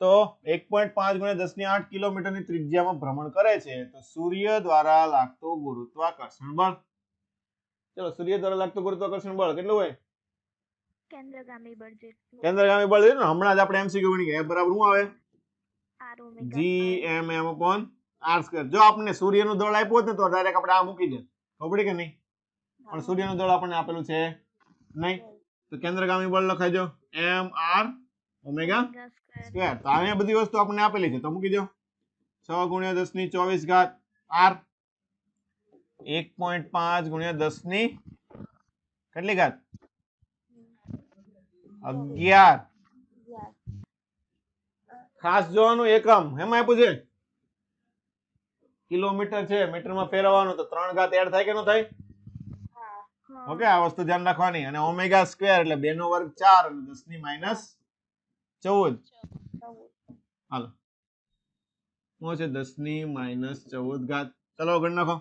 તો 1.5 × 10⁸ કિલોમીટરની ત્રિજ્યામાં ભ્રમણ કરે છે તો સૂર્ય દ્વારા લાગતું ગુરુત્વાકર્ષણ બળ. ચલો, સૂર્ય દ્વારા લાગતું ગુરુત્વાકર્ષણ બળ કેટલું હોય? કેન્દ્રગામી બળ છે ને? હમણાં જ આપણે એમસીક્યુ ગણી ગયા. બરાબર શું આવે? Gmm/r². જો આપણે સૂર્યનું દળ આપ્યું હોત ને તો ડાયરેક્ટ આપણે આ મૂકી દે. ખબર પડી કે નહીં? પણ સૂર્યનું દળ આપણને આપેલું છે નહીં, તો કેન્દ્રગામી બળ લખાઈ દો mr ઓમેગા સ્ક્વેર. તો અહીંયા બધી વસ્તુ આપણને આપેલી છે તો મૂકી દો. 6 × 10⁴ r. 1.5 × 10 કેટલી ઘાત? 11. ખાસ જોવાનું એકમ એમાં આપ્યું છે કિલોમીટર છે, મીટરમાં ફેરવવાનું તો 3 ઘાત એડ થાય કે ન થાય? ઓકે, આ વસ્તુ ધ્યાન રાખવાની. અને ઓમેગા સ્ક્વેર એટલે 2 નો વર્ગ 4 અને 10⁻14. હાલો, શું છે? 10⁻14 ઘાત. ચલો ગણ નાખો.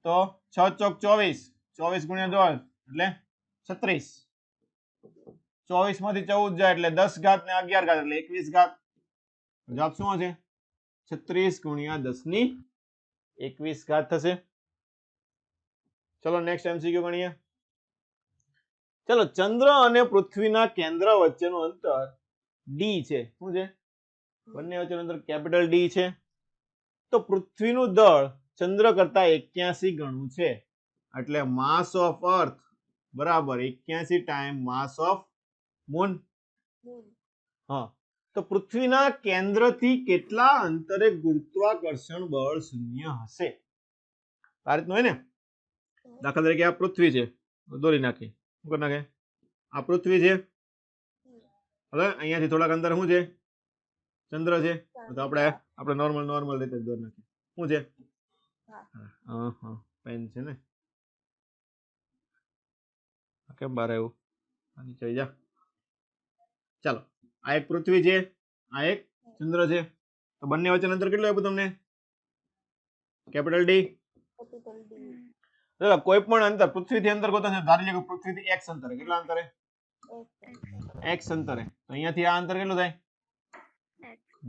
તો 6 ચોક 24, 24 × 2 એટલે 36. 24 માંથી 14 જાય એટલે 10 ઘાત ને 11 ઘાત એટલે 21 ઘાત. જવાબ શું હશે? 36 ગુણ્યા 10 ની 21 ઘાત થશે. ચલો નેક્સ્ટ એમસીક્યુ ગણીએ. ચલો, ચંદ્ર અને પૃથ્વીના કેન્દ્ર વચ્ચેનું અંતર ડી છે. શું છે? બંને વચ્ચેનું અંતર કેપિટલ ડી છે. તો પૃથ્વીનું દળ ચંદ્ર કરતા 81 ગણું છે. એટલે માસ ઓફ અર્થ બરાબર 81 ટાઈમ માસ ઓફ મૂન. હા, તો પૃથ્વીના કેન્દ્રથી કેટલા અંતરે ગુરુત્વાકર્ષણ બળ શૂન્ય હશે? આ રીતનું હોય ને. દાખલા તરીકે આ પૃથ્વી છે, દોરી નાખી. શું કરી નાખે? આ પૃથ્વી છે. હવે અહીંયાથી થોડાક અંતર શું છે? ચંદ્ર છે. તો આપણે નોર્મલ રીતે દોરી નાખીએ. શું છે? હા, પેન છે ને. કેમ બહાર આવ્યું? નીચે જા. ચાલો, આ એક પૃથ્વી છે, આ એક ચંદ્ર છે. તો બંને વચ્ચેનું અંતર કેટલું આપ્યું તમને? Capital D. કોઈ પણ અંતર પૃથ્વીથી અંતર ગોતો છે. ધારી લો કે પૃથ્વીથી x અંતરે. કેટલા અંતરે? x અંતરે. તો અહીંયાથી આ અંતર કેટલું થાય?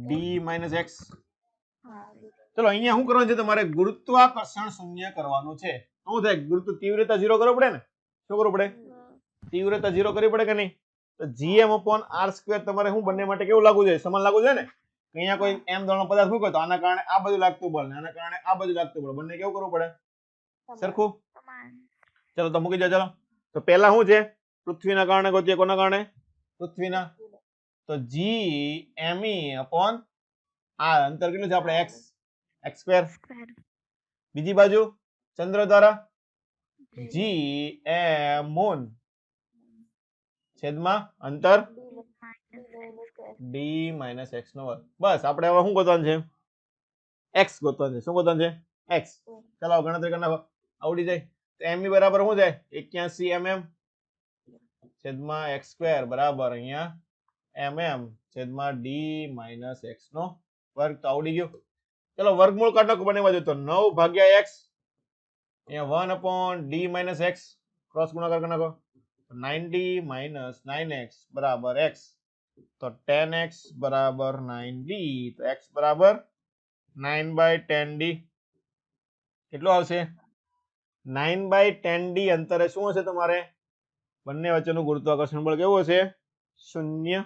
d - x. ચલો, અહીંયા શું કરવાનું છે? તમારે ગુરુત્વાકર્ષણ શૂન્ય કરવાનું છે. શું થાય? ગુરુત્વ તીવ્રતા 0 કરવું પડે ને. શું કરવું પડે? તીવ્રતા 0 કરવી પડે કે નહીં? તો gm/r² તમારે શું બંને માટે કેવું લાગુ છે? સમાન લાગુ છે ને. અહીંયા કોઈ m દળનો પદાર્થ મૂક્યો તો આના કારણે આ બાજુ લાગતું બળ ને આના કારણે આ બાજુ લાગતું બળ બંને કેવું કરવું પડે? સરખું. ચલો તો મૂકી દો. ચલો, તો પહેલા શું છે? પૃથ્વીના કારણે ગોતીએ. કોના કારણે? પૃથ્વીના. તો gme/r અંતર કેટલું છે આપણે? x². બીજી બાજુ ચંદ્ર દ્વારા gm છેદમાં અંતર d - x². બસ આપણે હવે શું ગોતવાનું છે? x ગોતવાનું છે. શું ગોતવાનું છે? x. ચાલો ગણતરી કરી નાખો. આવડી જાય. તો m ની બરાબર શું જાય? 81 mm છેદમાં x² બરાબર અહીંયા mm છેદમાં d - x². તો આવડી ગયું. ચલો વર્ગમૂળ કાઢ નાખો બંને બાજુ. તો 9/x અહીંયા 1/d - x ક્રોસ ગુણાકાર કરી નાખો. 9d - 9x બરાબર x. તો 10x બરાબર 9d. તો x બરાબર 9/10d. કેટલું આવશે? 9/10d અંતરે શું હશે તમારે? બંને વચ્ચેનું ગુરુત્વાકર્ષણ બળ કેવું હશે? 0.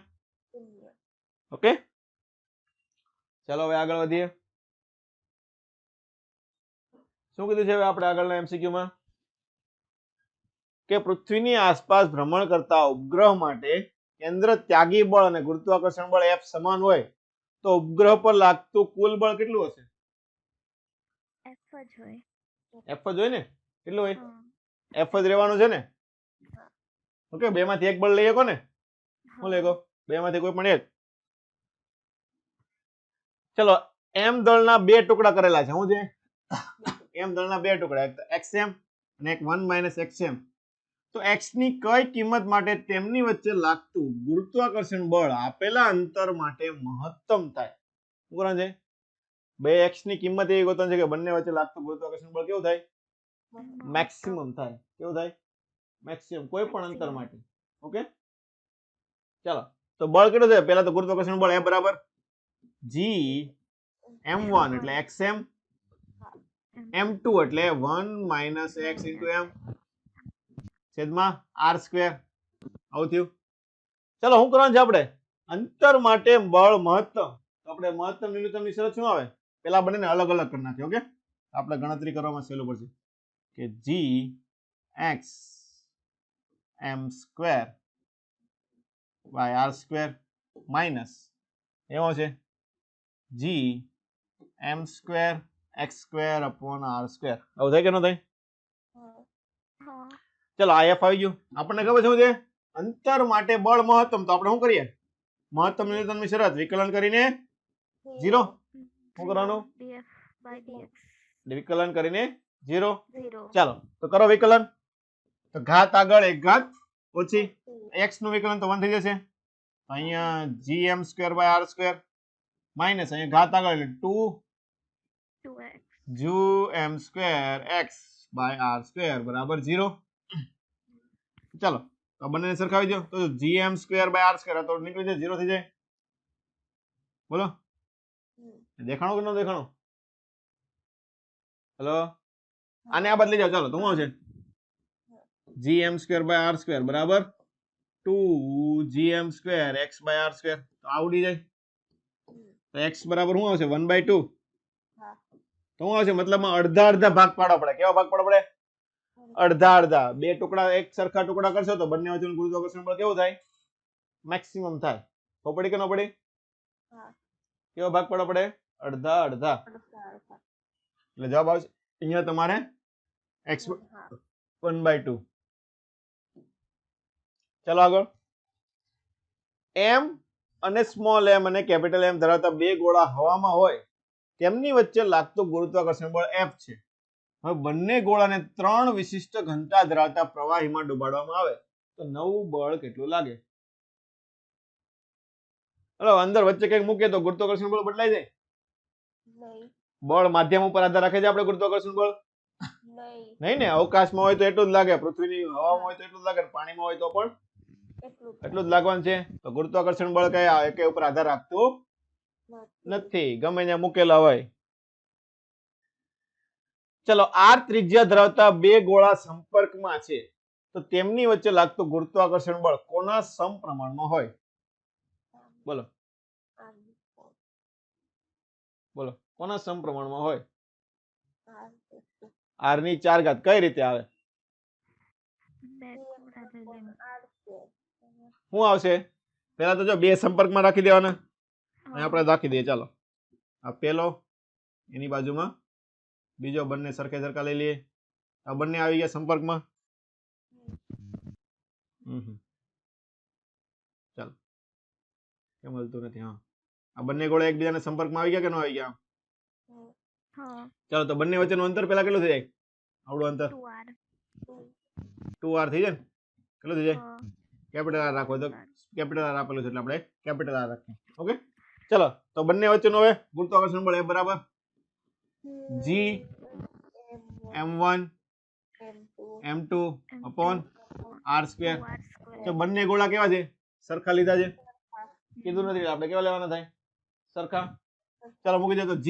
ઓકે, ચાલો હવે આગળ વધીએ. શું કીધું છે હવે આપણે આગળના MCQ માં? કે પૃથ્વીની આસપાસ ભ્રમણ કરતા ઉપગ્રહ માટે કેન્દ્ર ત્યાગી બળ અને ગુરુત્વાકર્ષણ બળ F સમાન હોય તો ઉપગ્રહ પર લાગતું કુલ બળ કેટલું હશે? F જ હોય ને. કેટલું હોય? F જ રહેવાનું છે ને. ઓકે, બે માંથી એક બળ લઈ શકો ને. શું લઈ શકો? બે માંથી કોઈ પણ એક. ચલો, m દળના બે ટુકડા કરેલા છે. શું છે? m દળના બે ટુકડા, એક xm અને એક 1 - xm. તો x ની કઈ કિંમત માટે તેમની વચ્ચે લાગતું ગુરુત્વાકર્ષણ બળ આપેલા અંતર માટે મહત્તમ થાય? શું કરવાનું છે? બે x ની કિંમત એવી ગોતવાની છે કે બંને વચ્ચે લાગતું ગુરુત્વાકર્ષણ બળ કેવું થાય? મેક્સિમમ થાય. કેવું થાય? મેક્સિમમ કોઈ પણ અંતર માટે. ઓકે, ચાલો તો બળ કેટલું છે? પહેલા તો ગુરુત્વાકર્ષણ બળ F બરાબર gm1 એટલે xm, m2 એટલે 1 - x * m છેદમાં r². આવું થયું. ચલો શું કરવાનું છે આપણે? અંતર માટે બળ મહત્તમ. તો આપણે મહત્તમ ન્યૂનતમની શરત શું આવે? પેલા બંનેને અલગ અલગ કરી નાખીએ. ઓકે, આપણે ગણતરી કરવામાં સહેલું પડશે કે g x m² r² minus એવો છે g m² x² upon r². આવું થાય કે ન થાય? ચલો આ f આવી ગયું. આપણને ખબર શું છે? અંતર માટે બળ મહત્તમ. તો આપણે શું કરીએ? મહત્તમ ન્યૂનતમની શરત વિકલન કરીને 0. શું કરવાનું? વિકલન કરીને 0. ચાલો તો કરો વિકલન. તો ઘાત આગળ એક ઘાત ઓછી. x નું વિકલન તો 1 થઈ જશે. અહીંયા gm² r² માઇનસ અહીંયા ઘાત આગળ એટલે 2gm² x r² બરાબર 0. ચાલો તો બંનેને સરખાવી દો તો gm²/r² તો નીકળી જાય 0 થઈ જાય બોલો દેખાણું કે ન દેખાણું હેલો આને આ બદલી જાવ ચાલો તો શું આવશે gm²/r² બરાબર 2gm²x/r² તો આવડી જાય તો x બરાબર શું આવશે 1/2 તો શું આવશે મતલબમાં અડધા અડધા ભાગ પાડવા પડે કેવા ભાગ પાડવા પડે અડધા અડધા બે ટુકડા એક સરખા ટુકડા કરશો તો બંને વચ્ચેનું ગુરુત્વાકર્ષણ બળ કેવું થાય મેક્સિમમ થાય તો પડી કે ન પડી કેવો ભાગ પાડવા પડે અડધા અડધા એટલે જવાબ આવશે અહીંયા તમારે x 1/2 ચાલો આગળ m અને સ્મોલ m અને કેપિટલ M ધરાવતા બે ગોળા હવામાં હોય તેમની વચ્ચે લાગતું ગુરુત્વાકર્ષણ બળ F છે હવે બંને ગોળાને 3 વિશિષ્ટ ઘનતા ધરાવતા પ્રવાહીમાં ડુબાડવામાં આવે તો નવું બળ કેટલું લાગે હલો અંદર વચ્ચે કંઈક મૂકે તો ગુરુત્વાકર્ષણ બળ બદલાઈ જાય બળ માધ્યમ ઉપર આધાર રાખે છે આપણે ગુરુત્વાકર્ષણ બળ નહીં ને અવકાશમાં હોય તો એટલું જ લાગે પૃથ્વીની હવામાં હોય તો એટલું જ લાગે પાણીમાં હોય તો પણ એટલું જ લાગવાનું છે તો ગુરુત્વાકર્ષણ બળ કયા એક ઉપર આધાર રાખતું નથી ગમે ત્યાં મૂકેલા હોય ચલો r ત્રિજ્યા ધરાવતા બે ગોળા સંપર્કમાં છે તો તેમની વચ્ચે લાગતું ગુરુત્વાકર્ષણ બળ કોના સમપ્રમાણમાં હોય બોલો બોલો કોના સમપ્રમાણમાં હોય r ની 4 ઘાત કઈ રીતે આવે શું આવશે પહેલા તો જો બે સંપર્કમાં રાખી દેવાના અહીં આપણે રાખી દઈએ ચાલો આ પેલો એની બાજુમાં બીજો બંને સરખે સરખા લઈ લઈએ આ બંને આવી ગયા સંપર્કમાં ચાલો કેમ મળતું નથી હા આ બંને ગોળા એકબીજાના સંપર્કમાં આવી ગયા કે ન આવી ગયા ચાલો તો બંને વચ્ચેનું અંતર પહેલા કેટલું થઈ જાય આવડું અંતર 2r થઈ જાય ને કેટલું થઈ જાય કેપિટલ R રાખો તો કેપિટલ R આપેલું છે એટલે આપણે કેપિટલ R રાખીએ ઓકે ચલો તો બંને વચ્ચેનું હવે ગુરુત્વાકર્ષણ બળ F બરાબર g m1 m2 upon r². તો બંને ગોળા કેવા છે સરખા લીધા છે કીધું નથી આપણે કેવા લેવાના થાય સરખા ચાલો મૂકી દે તો g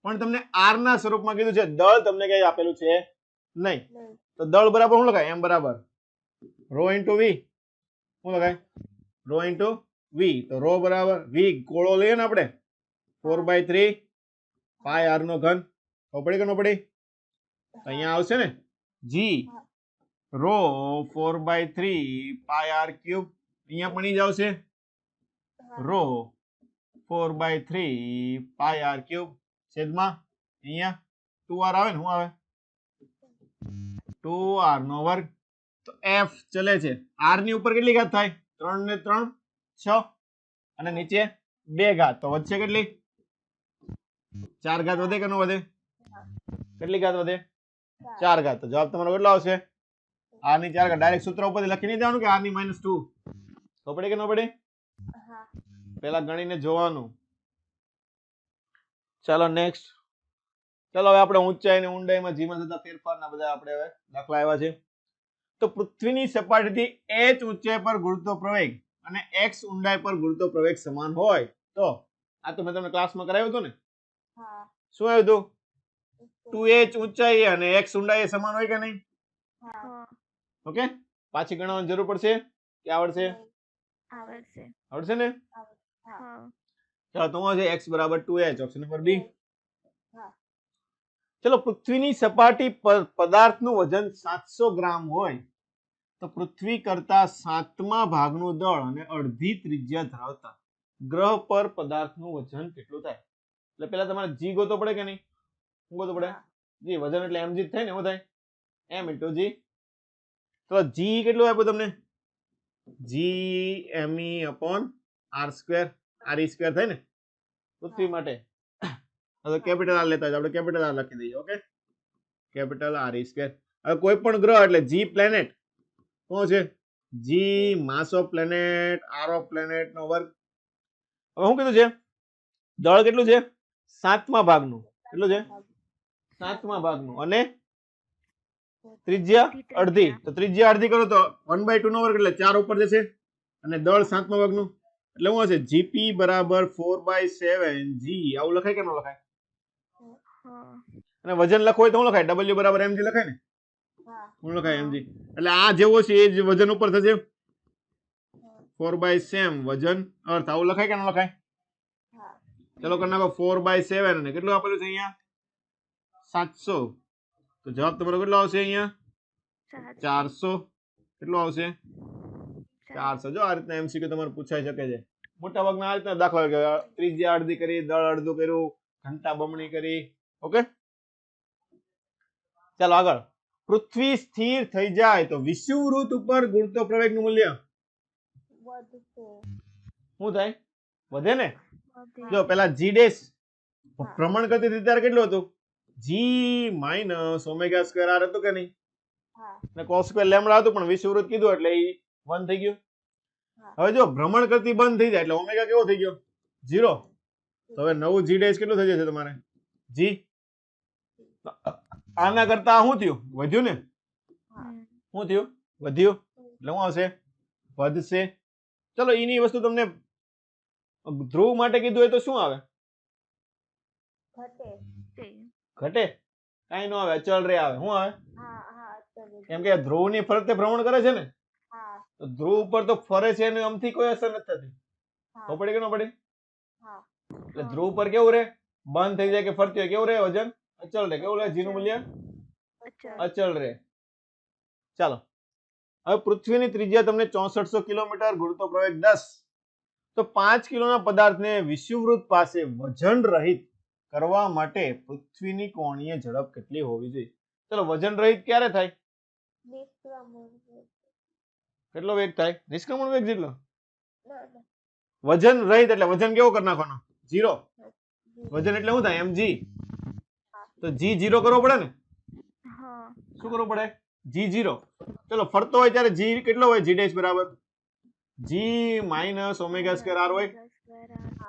પણ તમને r ના સ્વરૂપમાં કીધું છે દળ તમને કઈ આપેલું છે નહીં તો દળ બરાબર શું લખાય m બરાબર ρ * v શું લખાય ρ * v તો ρ બરાબર v ગોળો લઈએ ને આપણે 4/3 પાઈ r નો ઘન તો પડી કે ન પડી અહીંયા આવશે ને g ρ 4/3 પાઈ r ક્યુબ અહીંયા પણ જ આવશે ρ 4/3 પાઈ r ક્યુબ છેદમાં અહીંયા 2r આવે ને શું આવે 2r નો વર્ગ તો f ચલે છે r ની ઉપર કેટલી ઘાત થાય 3 ને 3 6 અને નીચે 2 ઘાત તો વચ્ચે કેટલી 4 ઘાત વધે કે ન વધે કેટલી ઘાત વધે 4 ઘાત તો જવાબ તમારો કેટલો આવશે r ની 4 ઘાત ડાયરેક્ટ સૂત્ર ઉપરથી લખી નહીં દેવાનું કે r ની -2 તો પડે કે ન પડે પહેલા ગણીને જોવાનું ચાલો નેક્સ્ટ ચાલો હવે આપણે ઊંચાઈ અને ઊંડાઈમાં g માં થતા ફેરફારના બધા આપણે હવે દાખલા આવ્યા છે તો પૃથ્વીની સપાટીથી h ઊંચાઈ પર ગુરુત્વ પ્રવેગ અને x ઊંડાઈ પર ગુરુત્વ પ્રવેગ સમાન હોય તો આ તો મેં તમને ક્લાસમાં કરાવ્યું હતું ને શું આવ્યું હતું 2h ઊંચાઈ અને x ઊંડાઈ સમાન હોય કે નહીં ઓકે પાછી ગણવાની જરૂર પડશે કે આવડશે આવડશે ને ચાલો તો છે x બરાબર 2h ઓપ્શન નંબર બી ચલો પૃથ્વીની સપાટી પર પદાર્થનું વજન 700 ગ્રામ હોય તો પૃથ્વી કરતા 7મા ભાગનું દળ અને અડધી ત્રિજ્યા ધરાવતા ગ્રહ પર પદાર્થનું વજન કેટલું થાય એટલે પહેલા તમારે g ગોતો પડે કે નહીં શું ગોતો પડે g વજન એટલે mg થાય ને શું થાય m * g તો g કેટલું આપ્યું તમને g me r² re² થાય ને પૃથ્વી માટે હવે કેપિટલ R લેતા આપણે કેપિટલ R લખી દઈએ ઓકે કેપિટલ re². હવે કોઈ પણ ગ્રહ એટલે g પ્લેનેટ શું છે g mass of planet r of planet નો વર્ગ હવે શું કીધું છે દળ કેટલું છે 7મા ભાગનું કેટલું છે 7મા ભાગનું અને ત્રિજ્યા અડધી, તો ત્રિજ્યા અડધી કરો તો 1/2 નો વર્ગ એટલે 4 ઉપર જશે અને દળ 7મા વર્ગનું એટલે શું હશે જીપી બરાબર 4/7 જી. આવું લખાય કે ન લખાય? અને વજન લખવું હોય તો શું લખાય? ડબલ્યુ બરાબર mg લખાય ને? શું લખાય? mg. એટલે આ જેવો છે એ જ વજન ઉપર થશે 4/7 વજન અર્થ. આવું લખાય કે ન લખાય? ચલો કરી નાખો 4/7 અને કેટલું આપેલું છે અહીંયા 700. તો જવાબ તમારો કેટલો આવશે અહીંયા 400. કેટલો આવશે 400. જો આ રીતના એમસીક્યુ તમારે પૂછાઈ શકે છે. મોટા ભાગના આ રીતના દાખલા કે ત્રિજ્યા અડધી કરી, દળ અડધું કર્યું, ઘનતા બમણી કરી. ઓકે, ચાલો આગળ. પૃથ્વી સ્થિર થઈ જાય તો વિષુવવૃત્ત ઉપર ગુરુત્વ પ્રવેગનું મૂલ્ય શું થાય? વધે ને? જો પેલા જી ડેશ ભ્રમણ કરતી હતી ત્યારે કેટલું હતું? જી માઇનસ ઓમેગા સ્ક્વેર આર હતું કે નહીં? ને કોસ સ્ક્વેર લેમ્ડા હતું, પણ વિષુવવૃત્ત કીધું એટલે ઈ 1 થઈ ગયું. હવે જો ભ્રમણ કરતી બંધ થઈ જાય એટલે ઓમેગા કેવો થઈ ગયો? 0. તો હવે નવું જી ડેશ કેટલું થઈ જશે તમારે? જી. આના કરતા શું થયું? વધ્યું ને? શું થયું? વધ્યું એટલે શું આવશે? વધશે. ચલો એની વસ્તુ તમને ધ્રુવ માટે કીધું હોય તો શું આવે? ઘટે. કઈ ન આવે, અચળ રે આવે. શું આવે? કેમ કે ધ્રુવ ની ફરતે ભ્રમણ કરે છે ને, તો ધ્રુવ ઉપર તો ફરે છે એની આમથી કોઈ અસર નથી થતી. તો પડે કે ન પડે? એટલે ધ્રુવ પર કેવું રે? બંધ થઈ જાય કે ફરતી હોય કેવું રે? વજન અચળ રે. કેવું રે? જી નું મૂલ્ય અચળ રે. ચાલો હવે પૃથ્વીની ત્રિજ્યા તમને 6400 કિલોમીટર, ગુરુત્વ પ્રવેગ 10. તો 5 કિલોના પદાર્થને વિષુવવૃત્ત પાસે વજન રહિત કરવા માટે પૃથ્વીની કોણીય ઝડપ કેટલી હોવી જોઈએ? ચલો વજન રહિત ક્યારે થાય? કેટલો વેગ થાય? નિષ્ક્રમણ વેગ જેટલો. વજન રહિત એટલે વજન કેવો કરી નાખવાનો? 0. વજન એટલે શું થાય? mg. તો g 0 કરવો પડે ને? શું કરવું પડે? g 0. ચલો ફરતો હોય ત્યારે g કેટલો હોય? g ડેશ બરાબર g minus omega square r હોય.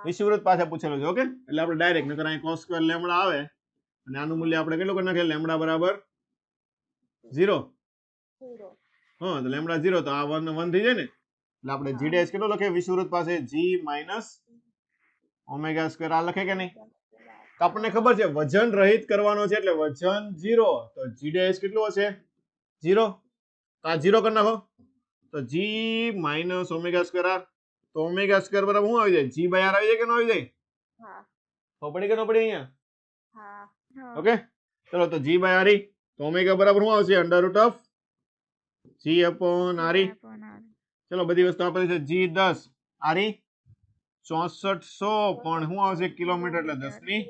વિષુવવૃત્ત પાસે પૂછેલું છે. ઓકે, એટલે આપણે ડાયરેક્ટ નકર અહીં cos સ્ક્વેર લેમ્ડા આવે અને આનું મૂલ્ય આપણે કેટલું કરી નાખીએ? લેમ્ડા બરાબર 0. હા, તો લેમ્ડા 0 તો આ 1 થઈ જાય ને, એટલે આપણે g ડેશ કેટલો લખીએ વિષુવવૃત્ત પાસે? g minus omega square r લખે કે નહીં? તો આપણને ખબર છે વજન રહિત કરવાનો છે એટલે વજન 0, તો g ડેશ કેટલું હશે? 0. તો આ 0 કરી નાખો તો g minus omega square r. તો ઓમેગા સ્ક્વેર બરાબર શું આવી જાય? g બાય r આવી જાય કે ન આવી જાય? તો પડી કે ન પડી અહીંયા? ઓકે, ચલો તો g બાય r તો ઓમેગા બરાબર શું આવશે? Under root of g upon r. ચલો બધી વસ્તુ આપેલી છે. g 10 r 6400 પણ શું આવશે? કિલોમીટર એટલે 10 ની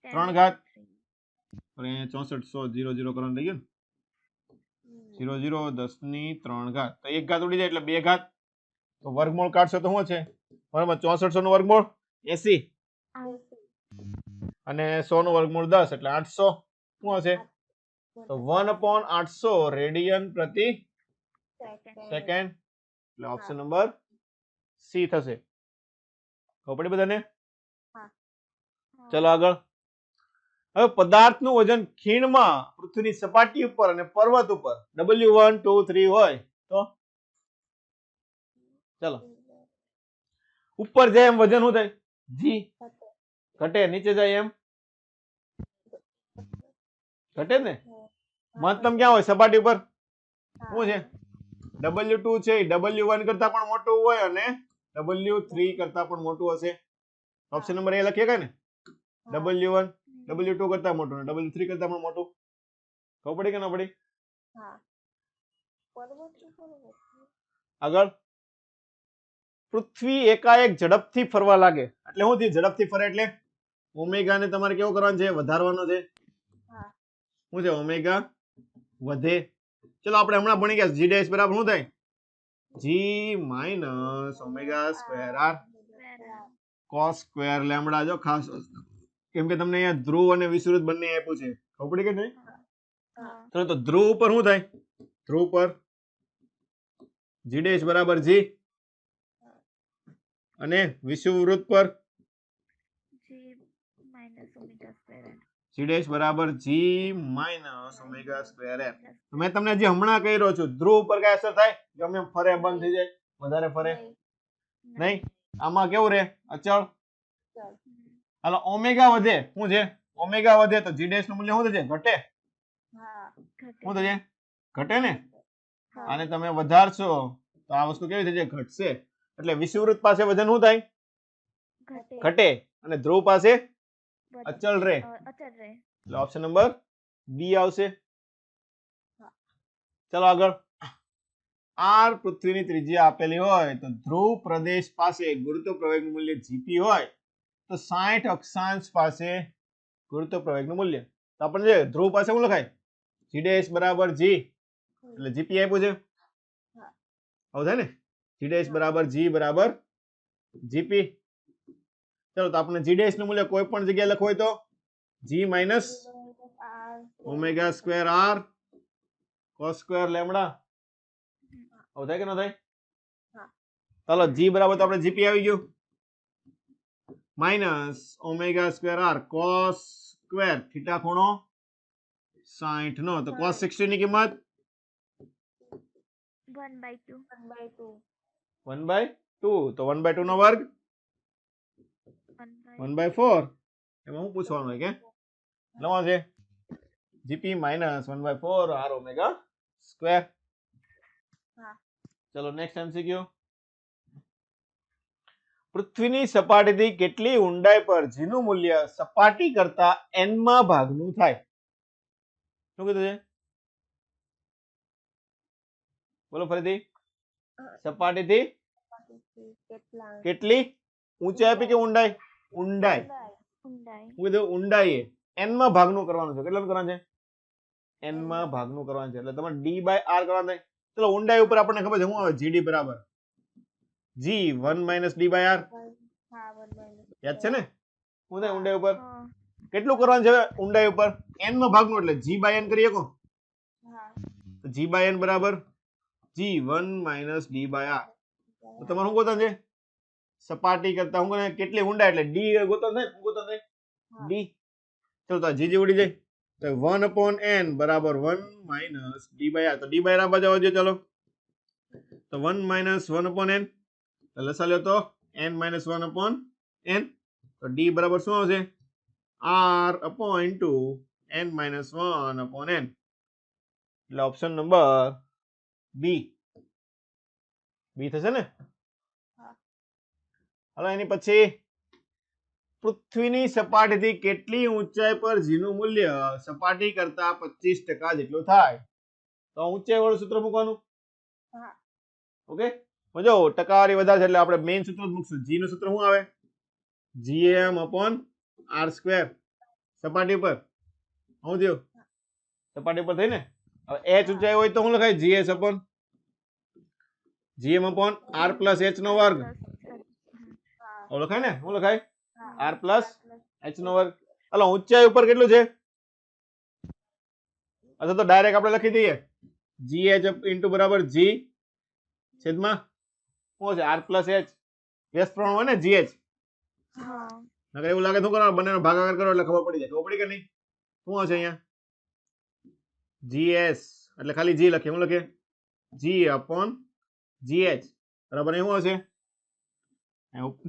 3 ઘાત. અને 6400 0 0 કરવાનું થઈ ગયું ને? 0 0 10 ની 3 ઘાત. તો 1 ઘાત ઉડી જાય એટલે 2 ઘાત. તો વર્ગમૂળ કાઢશો તો શું છે? બરાબર 6400 નું વર્ગમૂળ 80 અને 100 નું વર્ગમૂળ 10 એટલે 800. શું હશે? તો 1/800 રેડિયન પ્રતિ સેકન્ડ. એટલે ઓપ્શન નંબર સી થશે. ખબર પડી બધાને? ચલો આગળ. હવે પદાર્થનું વજન ખીણમાં પૃથ્વીની સપાટી ઉપર અને પર્વત ઉપર W1 2 3 હોય તો ચલો ઉપર જાય એમ વજન શું થાય? g. ઘટે. નીચે જાય એમ ઘટે ને? મહત્તમ ક્યાં હોય? સપાટી ઉપર. શું છે? W2 છે W1 કરતા પણ મોટું હોય અને W3 કરતા પણ મોટું હશે. ઓપ્શન નંબર એ લખીએ કે ને? W1 W2 કરતા મોટું અને W3 કરતા પણ મોટું. ખબર પડી કે ન પડી? આગળ. પૃથ્વી એકાએક ઝડપથી ફરવા લાગે એટલે શું થયું? ઝડપથી ફરે એટલે ઓમેગા ને તમારે કેવો કરવાનો છે? વધારવાનો છે. શું છે? ઓમેગા વધે. ચલો આપણે હમણાં ભણી ગયા g ડેશ બરાબર શું થાય? g minus omega square r cos square lambda. જો ખાસ કેમ કે તમને અહીંયા ધ્રુવ અને વિષુવવૃત્ત બંને આપ્યું છે. ખબર પડી કે નહીં? તો ધ્રુવ ઉપર શું થાય? ધ્રુવ પર g ડેશ બરાબર g અને વિષુવવૃત્ત પર g ડેશ બરાબર g minus omega square f. તો મેં તમને જે હમણાં કહી રહ્યો છું ધ્રુવ ઉપર કઈ અસર થાય ગમે એમ ફરે બંધ થઈ જાય વધારે ફરે નહીં આમાં કેવું રહે અચળ હાલો ઓમેગા વધે શું છે ઓમેગા વધે તો g ડેશ નું મૂલ્ય શું થશે ઘટે શું થશે ઘટે ને આને તમે વધારશો તો આ વસ્તુ કેવી થશે ઘટશે એટલે વિષુવવૃત્ત પાસે વજન શું થાય ઘટે અને ધ્રુવ પાસે અચળ રહે એટલે ઓપ્શન નંબર બી આવશે ચલો આગળ r પૃથ્વીની ત્રિજ્યા આપેલી હોય તો ધ્રુવ પ્રદેશ પાસે ગુરુત્વ પ્રવેગનું મૂલ્ય gp હોય તો 60 અક્ષાંશ પાસે ગુરુત્વ પ્રવેગનું મૂલ્ય તો આપણે ધ્રુવ પાસે શું લખાય g ડેશ બરાબર g એટલે gp આપ્યું છે આવું થાય ને g ડેશ બરાબર g બરાબર gp ચલો તો આપણે g ડેશ નું મૂલ્ય કોઈ પણ જગ્યાએ લખવું હોય તો g minus omega square r cos square lambda આવું થાય કે ન થાય ચાલો g બરાબર તો આપણે gp આવી ગયું minus omega square r cos square theta ખૂણો 60 નો તો cos 60 ની કિંમત 1/2 તો 1/2 નો વર્ગ 1/4 એમાં શું પૂછવાનું હોય કે લવા છે gp minus 1/4 r omega square ચલો નેક્સ્ટ એમસીક્યુ પૃથ્વીની સપાટીથી કેટલી ઊંડાઈ પર g નું મૂલ્ય સપાટી કરતા n માં ભાગનું થાય શું કીધું છે બોલો ફરીથી સપાટીથી કેટલી ઊંચાઈ આપી કે ઊંડાઈ ઊંડાઈ શું કીધું ઊંડાઈ n માં ભાગનું કરવાનું છે કેટલાનું કરવાનું છે n માં ભાગનું કરવાનું છે એટલે તમારે d/r કરવાનું થાય ચલો ઊંડાઈ ઉપર આપણને ખબર છે શું આવે gd બરાબર g 1 - d/r યાદ છે ને શું થાય ઊંડાઈ ઉપર કેટલું કરવાનું છે ઊંડાઈ ઉપર n માં ભાગનું એટલે g/n કરી શકો તો g/n બરાબર g 1 - d/r તો તમારે શું ગોતવાનું છે સપાટી કરતા શું કરે કેટલી ઊંડાઈ એટલે d ગોતવાનું થાય શું ગોતવાનું થાય d ચલો તો g ઉડી જાય તો 1/n બરાબર 1 - d/r તો d/r આ બાજુ આવજો ચલો તો 1 - 1/n લસા લ્યો તો n - 1/n તો d બરાબર શું આવશે r/n - 1/n એટલે ઓપ્શન નંબર બી બી થશે ને હવે એની પછી પૃથ્વીની સપાટીથી કેટલી ઊંચાઈ પર g નું મૂલ્ય સપાટી કરતા 25% જેટલું થાય તો ઊંચાઈ વાળું સૂત્ર મૂકવાનું ઓકે જો ટકાવારી વધારે છે એટલે આપણે મેઈન સૂત્ર જ મૂકશું g નું સૂત્ર શું આવે gm/r² સપાટી પર શું થયું સપાટી પર થઈ ને હવે h ઊંચાઈ હોય તો શું લખાય gm/r+h નો વર્ગ લખાય ને શું લખાય r+h નો વર્ગ એટલે ઊંચાઈ ઉપર કેટલું છે અથવા તો ડાયરેક્ટ આપણે લખી દઈએ gh બરાબર g છેદમાં શું છે r+h વ્યસ્ત પ્રમાણ હોય ને gh નકર એવું લાગે શું કરવાનું બંનેનો ભાગાકાર કરો એટલે ખબર પડી જાય ખબર પડી કે નહીં શું હશે અહીંયા gs એટલે ખાલી g લખીએ શું લખીએ g/gh બરાબર શું હશે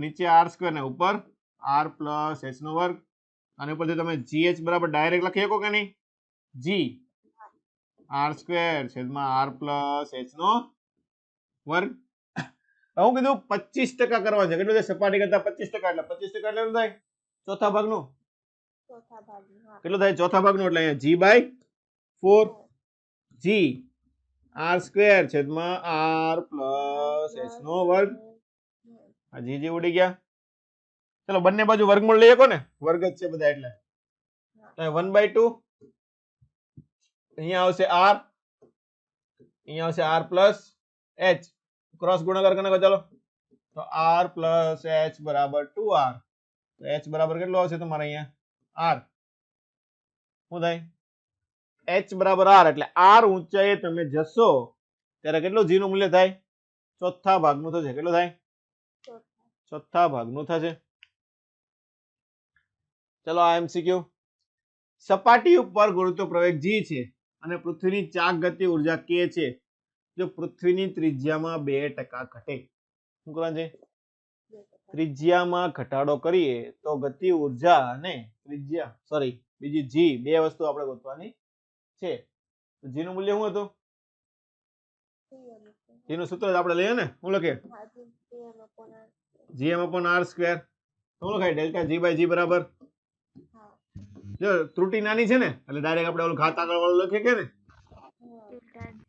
નીચે r² ને ઉપર r+h નો વર્ગ અને ઉપરથી તમે gh બરાબર ડાયરેક્ટ લખી શકો કે નહીં g r² છેદમાં r+h નો વર્ગ હું કીધું 25% કરવાનું છે કેટલું છે સપાટી કરતા 25% એટલે 25% એટલે કેટલું થાય ચોથા ભાગનું કેટલું થાય ચોથા ભાગનું એટલે અહીંયા g/4 g r² છેદમાં r+h નો વર્ગ આ g ઉડી ગયા ચલો બંને બાજુ વર્ગમૂળ લઈ શકો ને વર્ગ જ છે બધા એટલે 1/2 અહીંયા આવશે r અહીંયા આવશે r+h ક્રોસ ગુણાકાર કરીને ચાલો તો r+h બરાબર 2r તો h બરાબર કેટલો આવશે તમારે અહીંયા r શું થાય h બરાબર r એટલે r ઊંચાઈએ તમે જશો ત્યારે કેટલું g નું મૂલ્ય થાય ચોથા ભાગનું થશે કેટલું થાય ચોથા ભાગનું થશે ચલો આ MCQ સપાટી ઉપર ગુરુત્વ પ્રવેગ g છે અને પૃથ્વીની ચાક ગતિ ઉર્જા k છે. જો પૃથ્વીની ત્રિજ્યામાં 2% ઘટે, શું કરવાનું છે? ત્રિજ્યામાં ઘટાડો કરીએ તો ગતિ ઉર્જા અને ત્રિજ્યા સોરી બીજી g બે વસ્તુ આપણે ગોતવાની છે. તો g નું મૂલ્ય શું હતું? g નું સૂત્ર આપણે લઈએ ને, શું લખીએ? gm/r square. શું લખાય? ડેલ્ટા g બાય g બરાબર, જો ત્રુટિ નાની છે ને એટલે ડાયરેક્ટ આપણે ઓલું ઘાત આગળ વાળું લખીએ કે ને,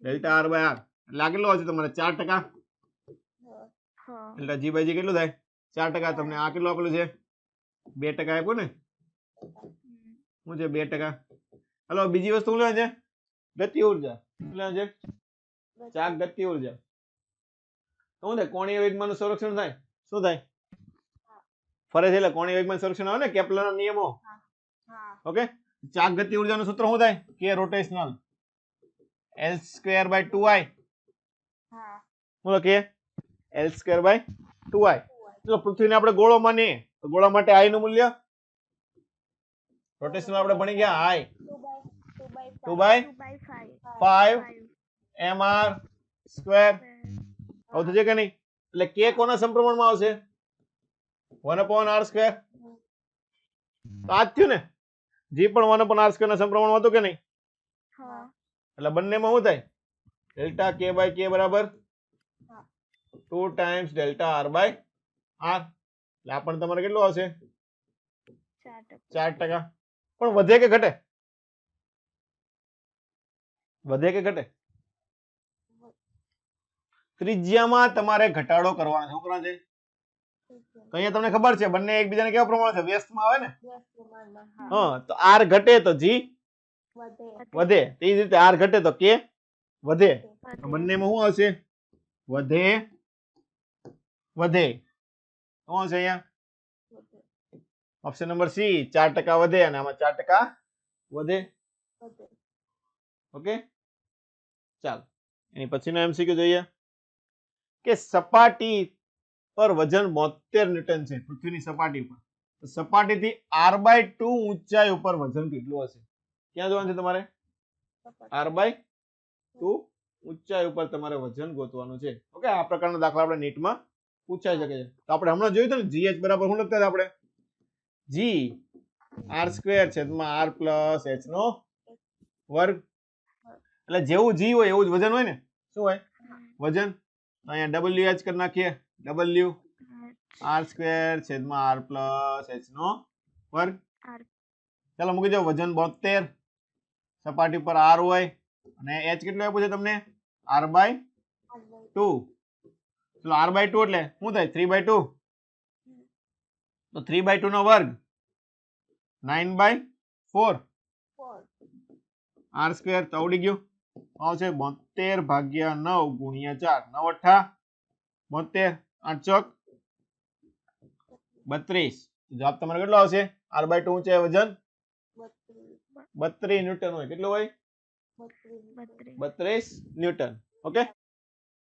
ડેલ્ટા r બાય r એટલે આ કેટલો હશે તમારે? 4%. ડેલ્ટા g બાય g કેટલું થાય? 4%. તમને આ કેટલું આપેલું છે? 2% આપ્યું ને, શું છે 2%? હાલો બીજી વસ્તુ શું લેવા છે? ગતિ ઉર્જા. શું લેવા છે? ચાક ગતિ ઉર્જા. શું થાય? કોણીય વેગમાનનું સંરક્ષણ થાય. શું થાય? ફરે છે એટલે કોણીય વેગમાન સંરક્ષણ આવે ને, કેપ્લરના નિયમો. ઓકે, ચાક ગતિ ઉર્જાનું સૂત્ર શું થાય? k rotational L²/2i. શું લખીએ? L²/2i. જો પૃથ્વીને આપણે ગોળો માનીએ તો ગોળા માટે i નું મૂલ્ય રોટેશનલ આપણે ભણી ગયા i 2/5 mr સ્ક્વેર. આવું થશે કે નહીં? એટલે k કોના સમપ્રમાણમાં આવશે? 1/r square. તો આ જ થયું ને, g પણ 1/r સ્ક્વેર ના સમપ્રમાણમાં હતું કે નહીં? એટલે બંનેમાં શું થાય? ડેલ્ટા k બાય k બરાબર 2 times delta r by r. એટલે આ પણ તમારે કેટલું આવશે? 4%. પણ વધે કે ઘટે? વધે કે ઘટે? ત્રિજ્યામાં તમારે ઘટાડો કરવાનો છે. શું કરવાનો છે? તો અહીંયા તમને ખબર છે બંને એકબીજાને કેવા પ્રમાણ છે? વ્યસ્તમાં આવે ને. હા, તો r ઘટે તો g વધે. તે જ રીતે r ઘટે તો k વધે. તો બંનેમાં શું આવશે? વધે વધે. શું આવશે અહીંયા? ઓપ્શન નંબર સી 4% વધે અને આમાં 4% વધે. ઓકે, ચાલો એની પછીનો એમસીક્યુ જોઈએ કે સપાટી પર વજન 72 ન્યૂટન છે. પૃથ્વીની સપાટી પર સપાટીથી r/2 ઊંચાઈ ઉપર વજન કેટલું હશે? ક્યાં જોવાનું છે તમારે? r/2 ઊંચાઈ ઉપર તમારે વજન ગોતવાનું છે. ઓકે, આ પ્રકારના દાખલા આપણે નીટમાં પૂછાઈ શકે છે. તો આપણે હમણાં જોયું હતું ને gh બરાબર શું લખતા હતા આપણે? g r² r plus h નો વર્ગ. એટલે જેવું g હોય એવું જ વજન હોય ને. શું હોય? વજન. અહીંયા wh કરી નાખીએ. w r² r plus h નો વર્ગ. ચાલો મૂકી દો. વજન 72, સપાટી પર r હોય અને h કેટલું આપ્યું છે તમને? r/2. ચલો r/2 એટલે શું થાય? 3/2. તો 3/2 નો વર્ગ 9/4 r² તો આવડી ગયું. આવશે 72/9 ગુણ્યા 4. 9 8 72, 8 ચોક 32. જવાબ તમારો કેટલો આવશે? r/2 ઊંચાઈ વજન 32 ન્યૂટન હોય. કેટલું હોય? 32 ન્યૂટન. ઓકે.